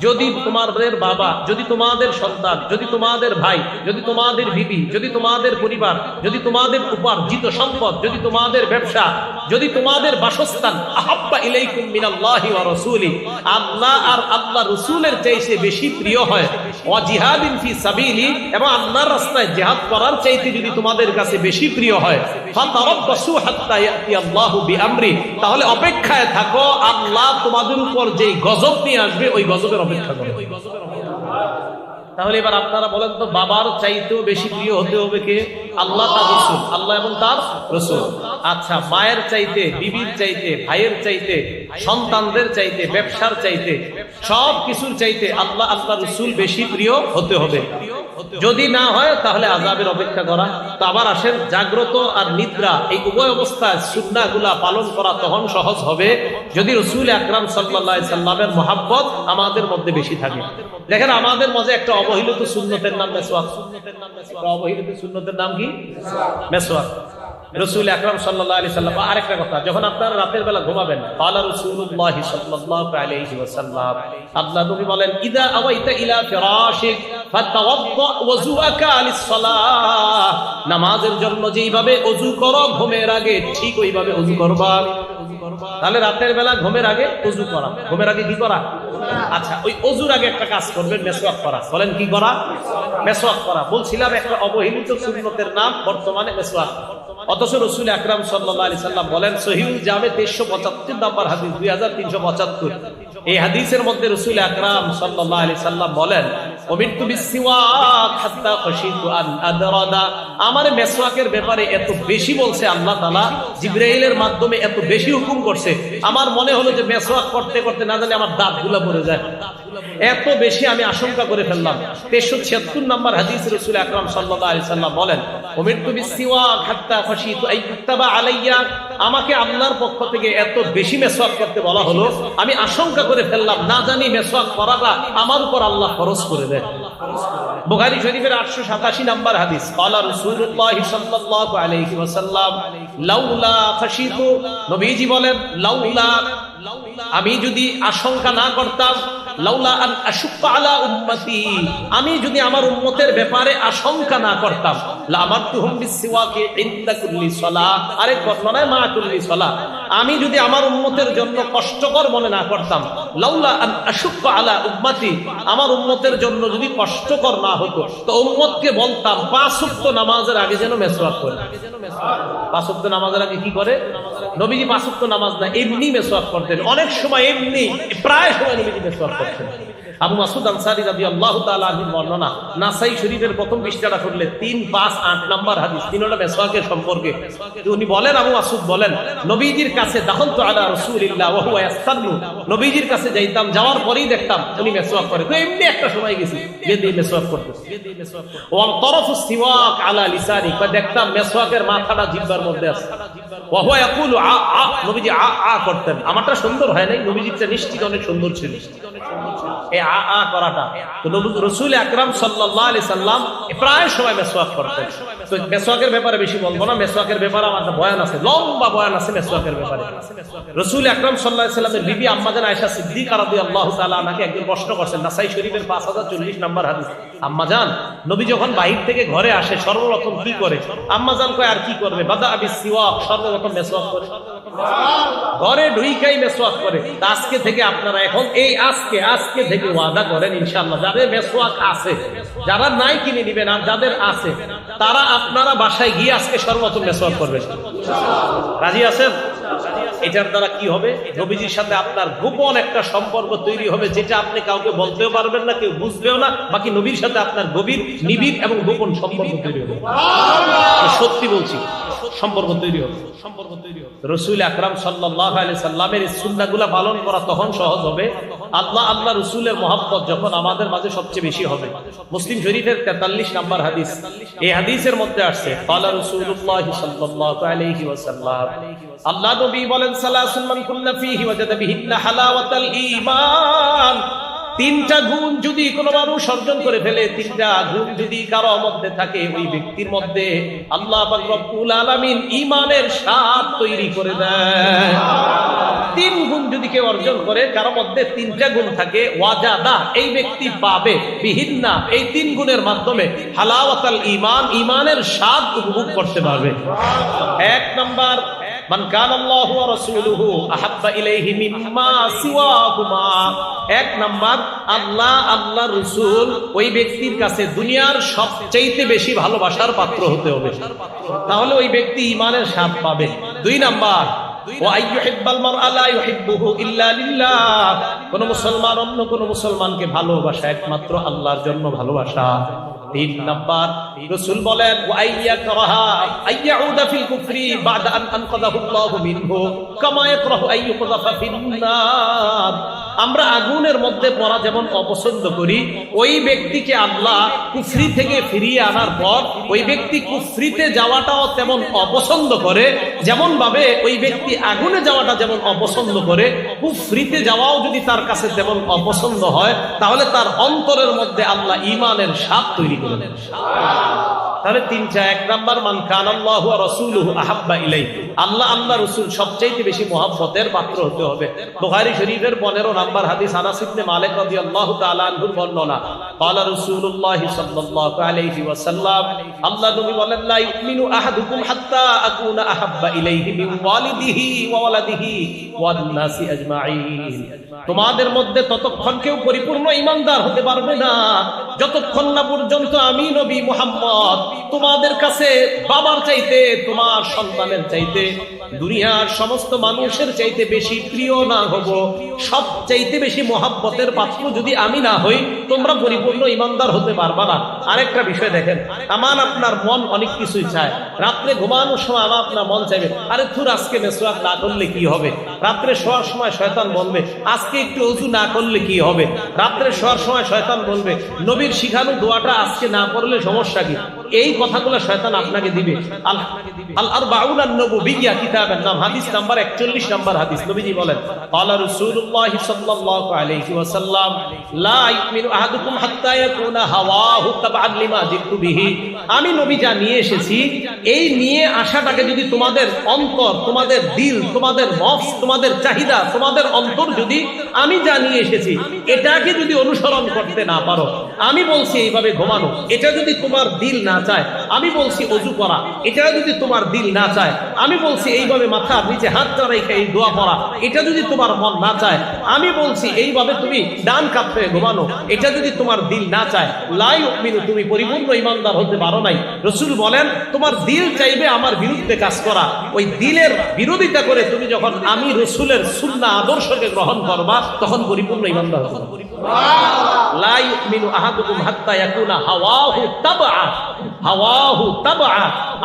যদি তোমাদের বাবা, যদি তোমাদের সন্তান, যদি তোমাদের ভাই, যদি তোমাদের বিবি, যদি তোমাদের পরিবার, যদি তোমাদের উপার্জিত সম্পদ, যদি তোমাদের ব্যবসা, যদি তোমাদের বাসস্থান, আহাব্বা ইলাইকুম মিনাল্লাহি ওয়া রাসূলি, আল্লাহ আর আল্লাহ রাসূলের চাইতে বেশি প্রিয় হয়, ওয়া জিহাদিন ফি সাবিলি, এবং আল্লাহর রাস্তায় জিহাদ করার চাইতে যদি তোমাদের কাছে বেশি প্রিয় হয়, ফাতারাব্বাসু হাত্তা ইয়াতি আল্লাহু বিআমরি, তাহলে অপেক্ষায় থাকো, আল্লাহ তোমাদের উপর যেই গজব নিয়ে আসবে ওই গজবের অপেক্ষা করে। তাহলে এবার আপনারা বলেন তো, বাবার চাইতেও বেশি প্রিয় হতে হবে কে? আল্লাহ তার রসুল, আল্লাহ এবং তার রসুল। আচ্ছা, মায়ের চাইতে, বিবির চাইতে, ভাইয়ের চাইতে, সন্তানদের চাইতে, ব্যবসার চাইতে, সব কিছুর চাইতে আল্লাহ আল্লাহ রসুল বেশি প্রিয় হতে হবে। যদি না হয় তাহলে আযাবের অপেক্ষা করা। তো আবার আসেন, জাগ্রত আর নিদ্রা এই উভয় অবস্থায় সুন্নাহগুলা পালন করা তখন সহজ হবে যদি রাসূল আকরাম সাল্লাল্লাহু আলাইহি সাল্লামের মহব্বত আমাদের মধ্যে বেশি থাকে। দেখেন, আমাদের মাঝে একটা অবহেলিত সুন্নতের নাম মেসওয়াক। অবহেলিত সুন্নতের নাম কি? মেসওয়াক। রাসূল আকরাম সাল্লাল্লাহু আলাইহি সাল্লাম, আরেকটা কথা, যখন আপনারা রাতের বেলা ঘুমাবেন, ক্বালা রাসূলুল্লাহ সাল্লাল্লাহু আলাইহি ওয়াসাল্লাম, আল্লাহ নবী বলেন, ইদা আওয়াইতা ইলা ফিরাশিক ফাতাওয়াদ্দা ওযুআকা লিস-সালাহ, নামাজের জন্য যেইভাবে ওযু করো ঘুমের আগে ঠিক ওইভাবে ওযু করবা। তাহলে রাতের বেলা ঘুমের আগে ওযু করা, ঘুমের আগে কি করা? আচ্ছা, ওই ওযুর আগে একটা কাজ করবেন, মেসওয়াক করা। বলেন কি করা? মেসওয়াক করা। বলছিলাম একটা অবহেলিত সুন্নতের নাম বর্তমানে মেসওয়াক। অথচ রাসূল আকরাম সাল্লাল্লাহু আলাইহি সাল্লাম বলেন, সহিহুল জামে 1375 নাম্বার হাদিস, 2375, এই হাদিসের মধ্যে রাসূল আকরাম সাল্লাল্লাহু আলাইহি সাল্লাম বলেন, উমিরতু বিসওয়াক হাত্তা খাশিতু আন আদরাদা, আমার মেসওয়াকের ব্যাপারে এত বেশি বলছে আল্লাহ তাআলা, জিবরাইলের মাধ্যমে এত বেশি হুকুম করছে, আমার মনে হলো যে মেসওয়াক করতে করতে না জানি আমার দাঁতগুলো পড়ে যায়, এত বেশি আমি আশঙ্কা করে ফেললাম। 1376 নাম্বার হাদিস, রাসূল আকরাম সাল্লাল্লাহু আলাইহি সাল্লাম বলেন, উমিরতু বিসওয়াক হাত্তা খাশিতু আইয়ুক্তাবা আলাইয়া, আমাকে আল্লাহর পক্ষ থেকে এত বেশি মেসওয়াক করতে বলা হলো, আমি আশঙ্কা করে ফেললাম না জানি মেসওয়াক করাটা আমার উপর আল্লাহ ফরজ করে দেয়। বুখারী শরীফের 887 নাম্বার হাদিস, ক্বালা রাসূলুল্লাহ সাল্লাল্লাহু আলাইহি ওয়াসাল্লাম, লাউলা খাশিতু, নবীজি বলেন, লাউলা, আমি যদি আশঙ্কা না করতাম, লাউলা আন আশুক্কা আলা উম্মতি, আমি যদি আমার উম্মতের ব্যাপারে আশঙ্কা না করতাম, লা আমারতুহুম বিসওয়াকি ইনদা কুল্লি সালাহ, আরেক বর্ণনায় মা কুল্লি সালাহ, আমি যদি আমার উম্মতের জন্য কষ্টকর মনে না করতাম, লাউলা আন আশুক্কা আলা উম্মতি, আমার উম্মতের জন্য যদি কষ্টকর না হতো, তো উম্মতকে বলতাম 5 ওয়াক্ত নামাজের আগে যেন মেসওয়াক করে। 5 ওয়াক্ত নামাজের আগে কি করে? নবীজি 5 ওয়াক্ত নামাজ না, এমনি মেসওয়াক করতেন। অনেক সময় এমনি, প্রায় সময় নবীজি মেসওয়াক করতেন। আবু মাসউদ আনসারী রাদিয়াল্লাহু তাআলা আনহু বর্ণনা, নাসাই শরীফের প্রথম পৃষ্ঠাটা খুললে 358 নাম্বার হাদিস, তিনটা মেসওয়াকের সম্পর্কে উনি বলেন, আবু মাসউদ বলেন, নবীজির কাছে দাখালতু আলা রাসূলিল্লাহ ওয়া হুয়া ইয়াস্তান্নু, নবীজির কাছে যাইতাম, যাওয়ার পরেই দেখতাম উনি মেসওয়াক করে। তো এমনি একটা সময় গেছি, গেদি মেসওয়াক করতেছে। ওয়া তরফুস সিওয়াক আলা লিসানি, দেখতাম মেসওয়াকের মাথাটা জিহ্বার মধ্যে আছে। ওয়া হুয়া ইয়াকুলু আ আ, নবীজি আ আ করতেন। আমারটা সুন্দর হয় নাই, নবীজিরটা নিশ্চিত অনেক সুন্দর ছিল এই আ আ করাটা। তো রাসূল আকরাম সাল্লাল্লাহু আলাইহি সাল্লাম প্রায় সময় মেসওয়াক করতেন। তো মেসওয়াকের ব্যাপারে বেশি বলবো না, মেসওয়াকের ব্যাপারে আমার একটা বয়ান আছে, লম্বা বয়ান আছে মেসওয়াকের ব্যাপারে। রাসূল আকরাম সাল্লাল্লাহু আলাইহি সাল্লামের বিবি আম্মাজান আয়েশা সিদ্দিকা রাদিয়াল্লাহু তাআলা আনহাকে একজন প্রশ্ন করছেন, নাসাই শরীফের 5040 নাম্বার হাদিস, আম্মাজান, নবী যখন বাহির থেকে ঘরে আসে সর্বপ্রথম কি করে? আম্মাজান কয়, আর কি করবে? বাদা আবিস সিওয়াক, সর্বপ্রথম মেসওয়াক করে, ঘরে ঢুইকাই মেসওয়াক করে। আজকে থেকে আপনারা এখন এই আজকে থেকে ওয়াদা করেন ইনশাআল্লাহ, যাদের মেসওয়াক আছে, যারা নাই কিনে নিবেন, আর যাদের আছে তারা আপনারা বাসায় গিয়ে আজকে সর্বপ্রথম মেসওয়াক করবেন। রাজি আছেন? এটার দ্বারা কি হবে? নবীজির সাথে আপনার গোপন একটা সম্পর্ক তৈরি হবে, যেটা আপনি কাউকে বলতেও পারবেন না, কেউ বুঝবেও না, বাকি নবীর সাথে আপনার গভীর, নিবিড় এবং গোপন সম্পর্ক তৈরি হবে। সত্যি বলছি, সম্পর্ক তৈরি হবে। রাসূল আকরাম সাল্লাল্লাহু আলাইহি সাল্লামের এই সুন্নাহগুলো পালন করা তখন সহজ হবে আল্লাহ রাসূলের মহব্বত যখন আমাদের মাঝে সবচেয়ে বেশি হবে। মুসলিম শরীফের 43 নাম্বার হাদিস, এই হাদিসের মধ্যে আসছে, ক্বালা রাসূলুল্লাহ সাল্লাল্লাহু আলাইহি ওয়াসাল্লাম, আল্লাহ নবী বলেন, সালাসুন মান কুল্লা ফীহি ওয়াজাদা বিহিন্না হালাওয়াতাল ঈমান, 3টা গুণ যদি কোনো মানুষ অর্জন করে ফেলে, 3টা গুণ যদি কারো মধ্যে থাকে, ওই ব্যক্তির মধ্যে আল্লাহ পাক রব্বুল আলামিন ঈমানের স্বাদ তৈরি করে দেয়। 3 গুণ যদি কেউ অর্জন করে, কারো মধ্যে 3টা গুণ থাকে, ওয়াজাদা, এই ব্যক্তি পাবে, বিহিন্না, এই 3 গুণের মাধ্যমে হালাওয়াতাল ঈমান, ঈমানের স্বাদ উপভোগ করতে পারবে। 1 নাম্বার, মান কানাল্লাহু ওয়া রাসূলুহু আহাব্বা ইলাইহি মিম্মা সিওয়াহুমা, 1 নাম্বার, আল্লাহ রাসূল ওই ব্যক্তির কাছে দুনিয়ার সবচেয়ে বেশি ভালোবাসার পাত্র হতে হবে, তাহলে ওই ব্যক্তি ঈমানের স্বাদ পাবে। 2 নাম্বার, ওয়া আইয়ুহিব্বাল মারআ লা ইউহিব্বুহু ইল্লা লিল্লাহ, কোন মুসলমান অন্য কোন মুসলমানকে ভালোবাসা একমাত্র আল্লাহর জন্য ভালোবাসা। 3 নাম্বার রাসূল বলেন ওয়া আইয়াকরাহা আইয়াউদা ফিল কুফরি বাদা আন আনকাদাহু আল্লাহু মিনহু কামা ইয়াকরাহু আইয়ুকযাফা ফিন নার। আমরা আগুনের মধ্যে পড়া যেমন অপছন্দ করি, ওই ব্যক্তিকে আল্লাহ কুফরি থেকে ফিরিয়ে আনার পর ওই ব্যক্তি কুফরিতে যাওয়াটাও তেমন অপছন্দ করে, যেমন ভাবে ওই ব্যক্তি আগুনে যাওয়াটা যেমন অপছন্দ করে, কুফরিতে যাওয়াও যদি তার কাছে তেমন অপছন্দ হয়, তাহলে তার অন্তরের মধ্যে আল্লাহ ঈমানের স্বাদ তৈরি করে দেন। তাহলে 1 নাম্বার মান কানাল্লাহু ওয়া রাসূলুহু আহাব্বা ইলাইহি, আল্লাহ আল্লাহ রাসূল সবচেয়ে বেশি মহব্বতের পাত্র হতে হবে। বুখারী শরীফের 15 নাম্বার হাদিস আনাস ইবনে মালিক রাদিয়াল্লাহু তাআলা আনহুর বর্ণনা, ক্বালা রাসূলুল্লাহ সাল্লাল্লাহু আলাইহি ওয়াসাল্লাম, আল্লাহ নবী বলেন লা ইউমিনু আহাদুকুম হাত্তা আকুনা আহাব্বা ইলাইহি মিন ওয়ালিদিহি ওয়া ওয়ালাদিহি ওয়ান নাসি আজমাইন। তোমাদের মধ্যে ততক্ষণ কেউ পরিপূর্ণ ঈমানদার হতে পারবে না যতক্ষণ না পর্যন্ত আমি নবী মুহাম্মদ তোমাদের কাছে বাবার চাইতে, তোমার সন্তানের চাইতে, দুনিয়ার সমস্ত মানুষের চাইতে বেশি প্রিয় না হব, সবচাইতে বেশি মহব্বতের পাত্র যদি আমি না হই, তোমরা পরিপূর্ণ ঈমানদার হতে পারবা না। আরেকটা বিষয় দেখেন, আমার আপনার মন অনেক কিছুই চায়। রাত্রে ঘুমানোর সময় আমার আপনার মন চাইবে আরে থুর আজকে মেসওয়াক না করলে কি হবে। রাত্রে শোয়ার সময় শয়তান বলবে আজকে একটু ওযু না করলে কি হবে। রাত্রে শোয়ার সময় শয়তান বলবে নবীর শিখানো দোয়াটা আজকে না পড়লে সমস্যা কি। এই কথাগুলো শয়তান আপনাকে দিবে। আল আরবাউন আন-নবুবিয়্যা কিতাবের নাম, হাদিস নাম্বার 41 নাম্বার হাদিস। নবীজি বলেন ক্বালা রাসূলুল্লাহ সাল্লাল্লাহু আলাইহি ওয়াসাল্লাম লা ইউমিনু আহাদুকুম হাত্তা ইয়াকুনা হাওয়াহু তাবআন লিমা জিতু বিহি। আমি নবী যা নিয়ে এসেছি, এই নিয়ে আসাটাকে যদি তোমাদের অন্তর, তোমাদের দিল, তোমাদের নফস, তোমাদের চাহিদা, তোমাদের অন্তর যদি আমি যা নিয়ে এসেছি এটাকে যদি অনুসরণ করতে না পারো, আমি বলছি এইভাবে ঘুমানো, এটা যদি তোমার দিল না চায়, আমি বলছি ওযু করা, এটা যদি তোমার দিল না চায়, আমি বলছি এইভাবে মাথা নিচে হাত রেখে এই দোয়া পড়া, এটা যদি তোমার মন না চায়, আমি বলছি এইভাবে তুমি ডান কাত হয়ে ঘুমানো, এটা যদি তোমার দিল না চায়, লা ইউমিনু, তুমি পরিপূর্ণ ঈমানদার হতে পারো নাই। রাসূল বলেন তোমার দিল চাইবে আমার বিরুদ্ধে কাজ করা, ওই দিলের বিরোধিতা করে তুমি যখন আমি রাসূলের সুন্নাহ আদর্শকে গ্রহণ করবা, তখন পরিপূর্ণ ঈমানদার হবে। লা ইউমিনু আহাদুকুম হাত্তা ইয়াকুনা হাওয়াহু তাবআ, হাওয়াহু তাবআ,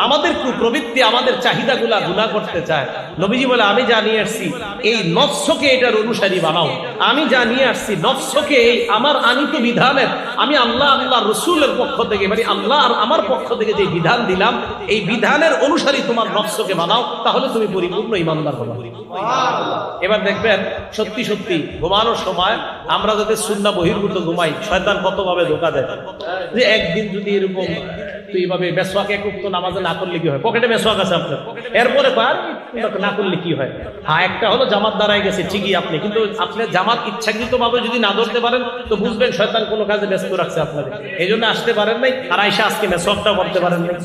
আমাদের কুপ্রবৃত্তি, আমাদের চাহিদাগুলা গুনাহ করতে চায়। নবীজি বলে আমি যা নিয়ে আসছি এই নফসকে এটার অনুসারী বানাও। আমি যা নিয়ে আসছি নফসকে এই আমার আনিত বিধানের, আমি আল্লাহ আল্লাহর রাসূলের পক্ষ থেকে, মানে আল্লাহ আর আমার পক্ষ থেকে যে বিধান দিলাম, এই বিধানের অনুসারী তোমার নফসকে বানাও, তাহলে তুমি পরিপূর্ণ ঈমানদার হবে। এবার দেখবেন সত্যি সত্যি ঘুমানোর সময় আমরা যাতে সুন্নাহ বহির্ভূত ঘুমাই, শয়তান কতভাবে ধোঁকা দেয়। যে একদিন যদি এরকম এইভাবে মেসওয়াক এক ওয়াক্ত নামাজে না করলে কি হয়, পকেটে মেসওয়াক আছে আপনার, এরপরে না করলে কি হয়। হ্যাঁ, একটা হলো জামাত দাঁড়ায় গেছে ঠিকই আপনি, কিন্তু আপনি জামাত ইচ্ছাকৃত ভাবে যদি না ধরতে পারেন তো বুঝবেন শয়তান কোনো কাজে ব্যস্ত রাখছে আপনাদের, এই জন্য আসতে পারেন নাই, আর আইসা আজকে মেসওয়াকটা করতে পারেন নাই।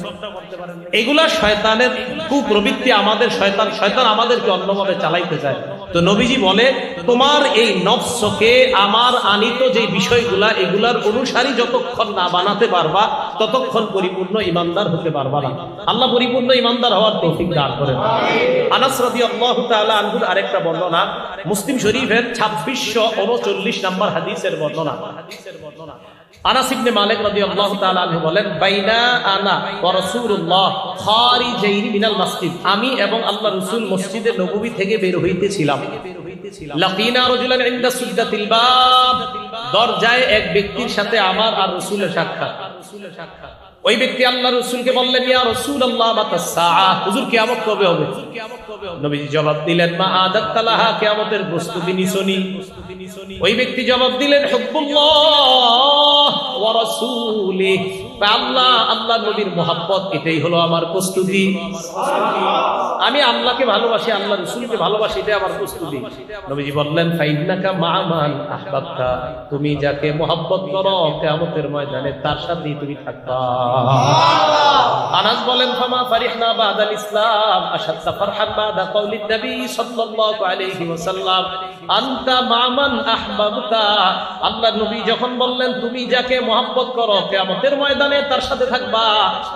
এগুলা শয়তানের কুপ্রবৃত্তি, আমাদের শয়তান আমাদেরকে অন্যভাবে চালাইতে চায়। তো নবীজি বলে তোমার এই নফসকে আমার আনিত যে বিষয়গুলা, এগুলার অনুসারী যতক্ষণ না বানাতে পারবা, ততক্ষণ পরিপূর্ণ ঈমানদার হতে পারবা না। আল্লাহ পরিপূর্ণ ঈমানদার হওয়ার তৌফিক দান করেন। আনাস রাদিয়াল্লাহু তাআলা আনহুর আরেকটা বর্ণনা, মুসলিম শরীফের 2639 নম্বর হাদিসের বর্ণনা। আনাস ইবনে মালিক রাদিয়াল্লাহু তাআলা আনহু বলেন বাইনা আনা ওয়া রাসূলুল্লাহ খারিজাইনি মিনাল মসজিদ, আমি এবং আল্লাহ রাসূল মসজিদে নববী থেকে বের হইতেছিলাম। লাকিনা রাজুলান ইনদা সুদ্দাতিল বাব, দরজায় এক ব্যক্তির সাথে আমার আর রাসূলের সাক্ষাৎ। ওই ব্যক্তি আল্লাহ রাসূলকে বললেন ইয়া রাসূলুল্লাহ মাতা সাআ, হুজুর কিয়ামত কবে হবে? নবীজি জবাব দিলেন মা আদাত্তা লাহা, কিয়ামতের প্রস্তুতি নিছনি। ওই ব্যক্তি জবাব দিলেন হুব্বুল্লাহ ওয়া রাসূলিহি, আল্লাহ নবীর মুহাব্বত, এটাই হলো আমার প্রস্তুতি। আমি আল্লাহকে ভালোবাসি, আল্লাহ রাসূলকে ভালোবাসি, এটাই আমার প্রস্তুতি। নবীজি বললেন ফাইন্নাকা মা'a মান আহবাবতা, তুমি যাকে মুহাব্বত করো কিয়ামতের ময়দানে তার সাথেই তুমি থাকবা। আনাস বলেন ফামা ফারিহনা বাদাল ইসলাম আশাদ্দা ফারহান বাদা কওলিন নবী সাল্লাল্লাহু আলাইহি ওয়াসাল্লাম আনতা মামান আহবাবতা। আল্লাহর নবী যখন বললেন তুমি যাকে মহব্বত করো কিয়ামতের ময়দানে তার সাথে থাকবা,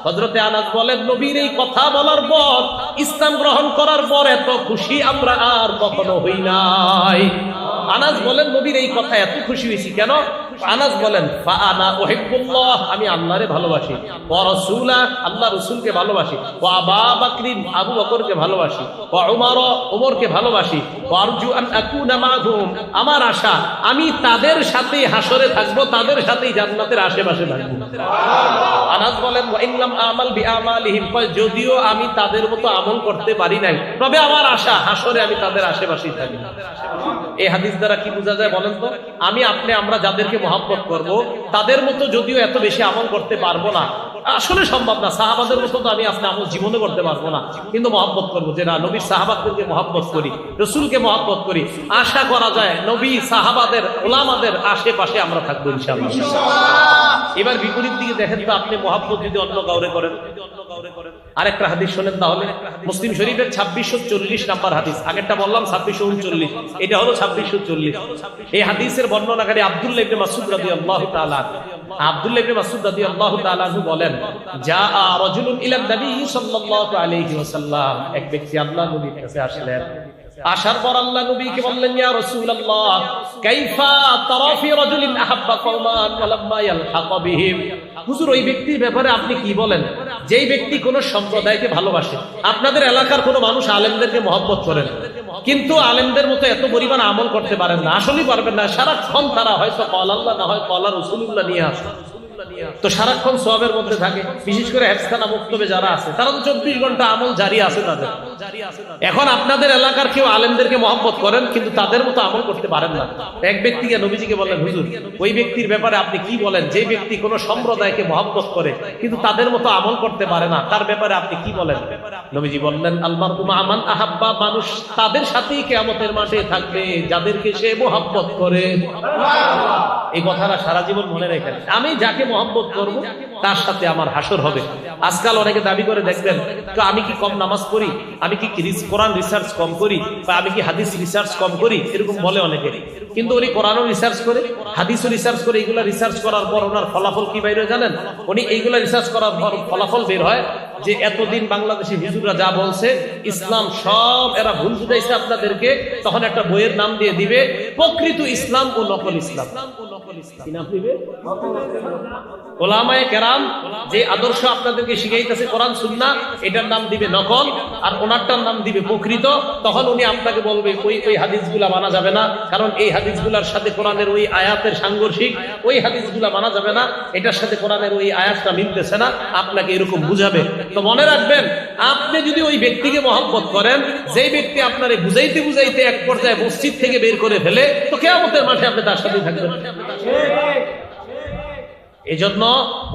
হযরতে আনাস বলেন নবীর এই কথা বলার পর, ইসলাম গ্রহণ করার পর এত খুশি আমরা আর কখনো হই নাই। আনাস বলেন নবীর এই কথা এত খুশি হয়েছি কেন? আনাস বলেন ফাআনা উহিব্বুল্লাহ, আমি আল্লাহরে ভালোবাসি, ওয়া রাসূলা, আল্লাহ রাসূলকে ভালোবাসি, ওয়া আবা বকরিন, আবু বকরকে ভালোবাসি, ওয়া উমর, উমরকে ভালোবাসি, ওয়া আরজু আন আকুনা মাআহুম, আমার আশা আমি তাদের সাথে হাসরে থাকবো, তাদের সাথেই জান্নাতের আশেপাশে থাকবো। আনাস বলেন ওয়া ইনলাম আমাল বিআমালিহিম, যদিও আমি তাদের মতো আমল করতে পারি নাই, তবে আমার আশা হাসরে আমি তাদের আশেপাশেই থাকবো। এই হাদিস দ্বারা কি বোঝা যায় বলেন তো? আমরা যাদেরকে মহব্বত করব তাদের মতো যদিও এত বেশি আমল করতে পারবো না, আসলে সম্ভব না, সাহাবাদের মতো তো আমি আপনি আমল জীবনে করতে পারবো না, কিন্তু মহব্বত করবো যে না নবীর সাহাবাদেরকে মহব্বত করি, রসুলকে মহব্বত করি, আশা করা যায় নবী সাহাবাদের ওলামাদের আশেপাশে আমরা থাকবো ইনশাআল্লাহ। এবার বিপরীত দিকে দেখেন তো, আপনি মহব্বত যদি অন্য কাউরে করেন। আরেকটা হাদিস শোনেন তাহলে, মুসলিম শরীফের 2640 নাম্বার হাদিস, আগেরটা বললাম 2639, এটা হলো 2640। এই হাদিসের বর্ণনাকারী আব্দুল্লাহ ইবনে মাসউদ রাদিয়াল্লাহু তাআলা, আব্দুল্লাহ ইবনে মাসউদ রাদিয়াল্লাহু তাআলা বলেন জাআ রাজুলুন ইলান নবী সাল্লাল্লাহু আলাইহি ওয়াসাল্লাম, এক ব্যক্তি আল্লাহর নবীর কাছে আসলেন। আসার পর আল্লাহ নবীকে বললেন ইয়া রাসূলুল্লাহ কাইফা তারা ফি রাজুলিন আহাব্বা কওমান ওয়া লাম্মা ইয়ালহাক বিহিম, হুজুর ওই ব্যক্তির ব্যাপারে আপনি কি বলেন যেই ব্যক্তি কোন সম্প্রদায়কে ভালোবাসে। আপনাদের এলাকার কোন মানুষ আলেমদেরকে মহব্বত করেন, কিন্তু আলেমদের মতো এত পরিমাণ আমল করতে পারেন না, আসলেই পারবেন না, সারাক্ষণ তারা হয়তো কল আল্লাহ না হয় কল রাসূলুল্লাহ নিয়ে আসে, তো সারাক্ষণ সওয়াবের মধ্যে থাকে। বিশেষ করে হেফজখানা মুক্তবে যারা আছে তারা তো 24 ঘন্টা আমল জারি আছে তাদের। এখন আপনাদের এলাকার কেউ আলেমদেরকে মহব্বত করেন কিন্তু তাদের মতো আমল করতে পারেন না। এক ব্যক্তিকে নবীজিকে বললেন হুজুর ওই ব্যক্তির ব্যাপারে আপনি কি বলেন যে ব্যক্তি কোন সম্প্রদায়কে মহব্বত করে কিন্তু তাদের মতো আমল করতে পারে না, তার ব্যাপারে আপনি কি বলেন? নবীজি বললেন আল মারউ মা মান আহাব্বা, মানুষ তাদের সাথেই কিয়ামতের মাঠে থাকবে যাদেরকে সে মহব্বত করে। এই কথাটা সারা জীবন মনে রাখেন, আমি যাকে মহব্বত করব তার সাথে আমার হাসর হবে। আজকাল অনেকে দাবি করে দেখবেন তো আমি কি কম নামাজ পড়ি, আমি কি কোরআন রিসার্চ কম করি, বা আমি কি হাদিস রিসার্চ কম করি, এরকম বলে অনেকে। কিন্তু উনি কোরআনও রিসার্চ করে, হাদিসও রিসার্চ করে, এইগুলা রিসার্চ করার পর ওনার ফলাফল কি বাইরে জানেন? উনি এইগুলা রিসার্চ করার পর ফলাফল বের হয় যে এতদিন বাংলাদেশি হুজুররা যা বলছে ইসলাম সব এরা ভুল বুঝাইছে আপনাদেরকে, তখন একটা বইয়ের নাম দিয়ে দিবে প্রকৃত ইসলাম ও নকল ইসলাম। ওলামায়ে কেরাম যে আদর্শ আপনাদেরকে শিখাইতেছে কোরআন সুন্নাহ, এটার নাম দিবে নকল আর ওনারটার নাম দিবে প্রকৃত। তখন উনি আপনাকে বলবে ওই হাদিসগুলা মানা যাবে না, কারণ এই হাদিসগুলার সাথে কোরআনের ওই আয়াতের সাংঘর্ষিক, ওই হাদিসগুলা মানা যাবে না, এটার সাথে কোরআনের ওই আয়াতটা মিলতেছে না, আপনাকে এরকম বুঝাবে। তো মনে রাখবেন, আপনি যদি ওই ব্যক্তিকে মহব্বত করেন যেই ব্যক্তি আপনারে বুঝাইতে বুঝাইতে এক পর্যায়ে মসজিদ থেকে বের করে ফেলে, তো কিয়ামতের মাঠে আপনি তার সাথে থাকবেন। এজন্য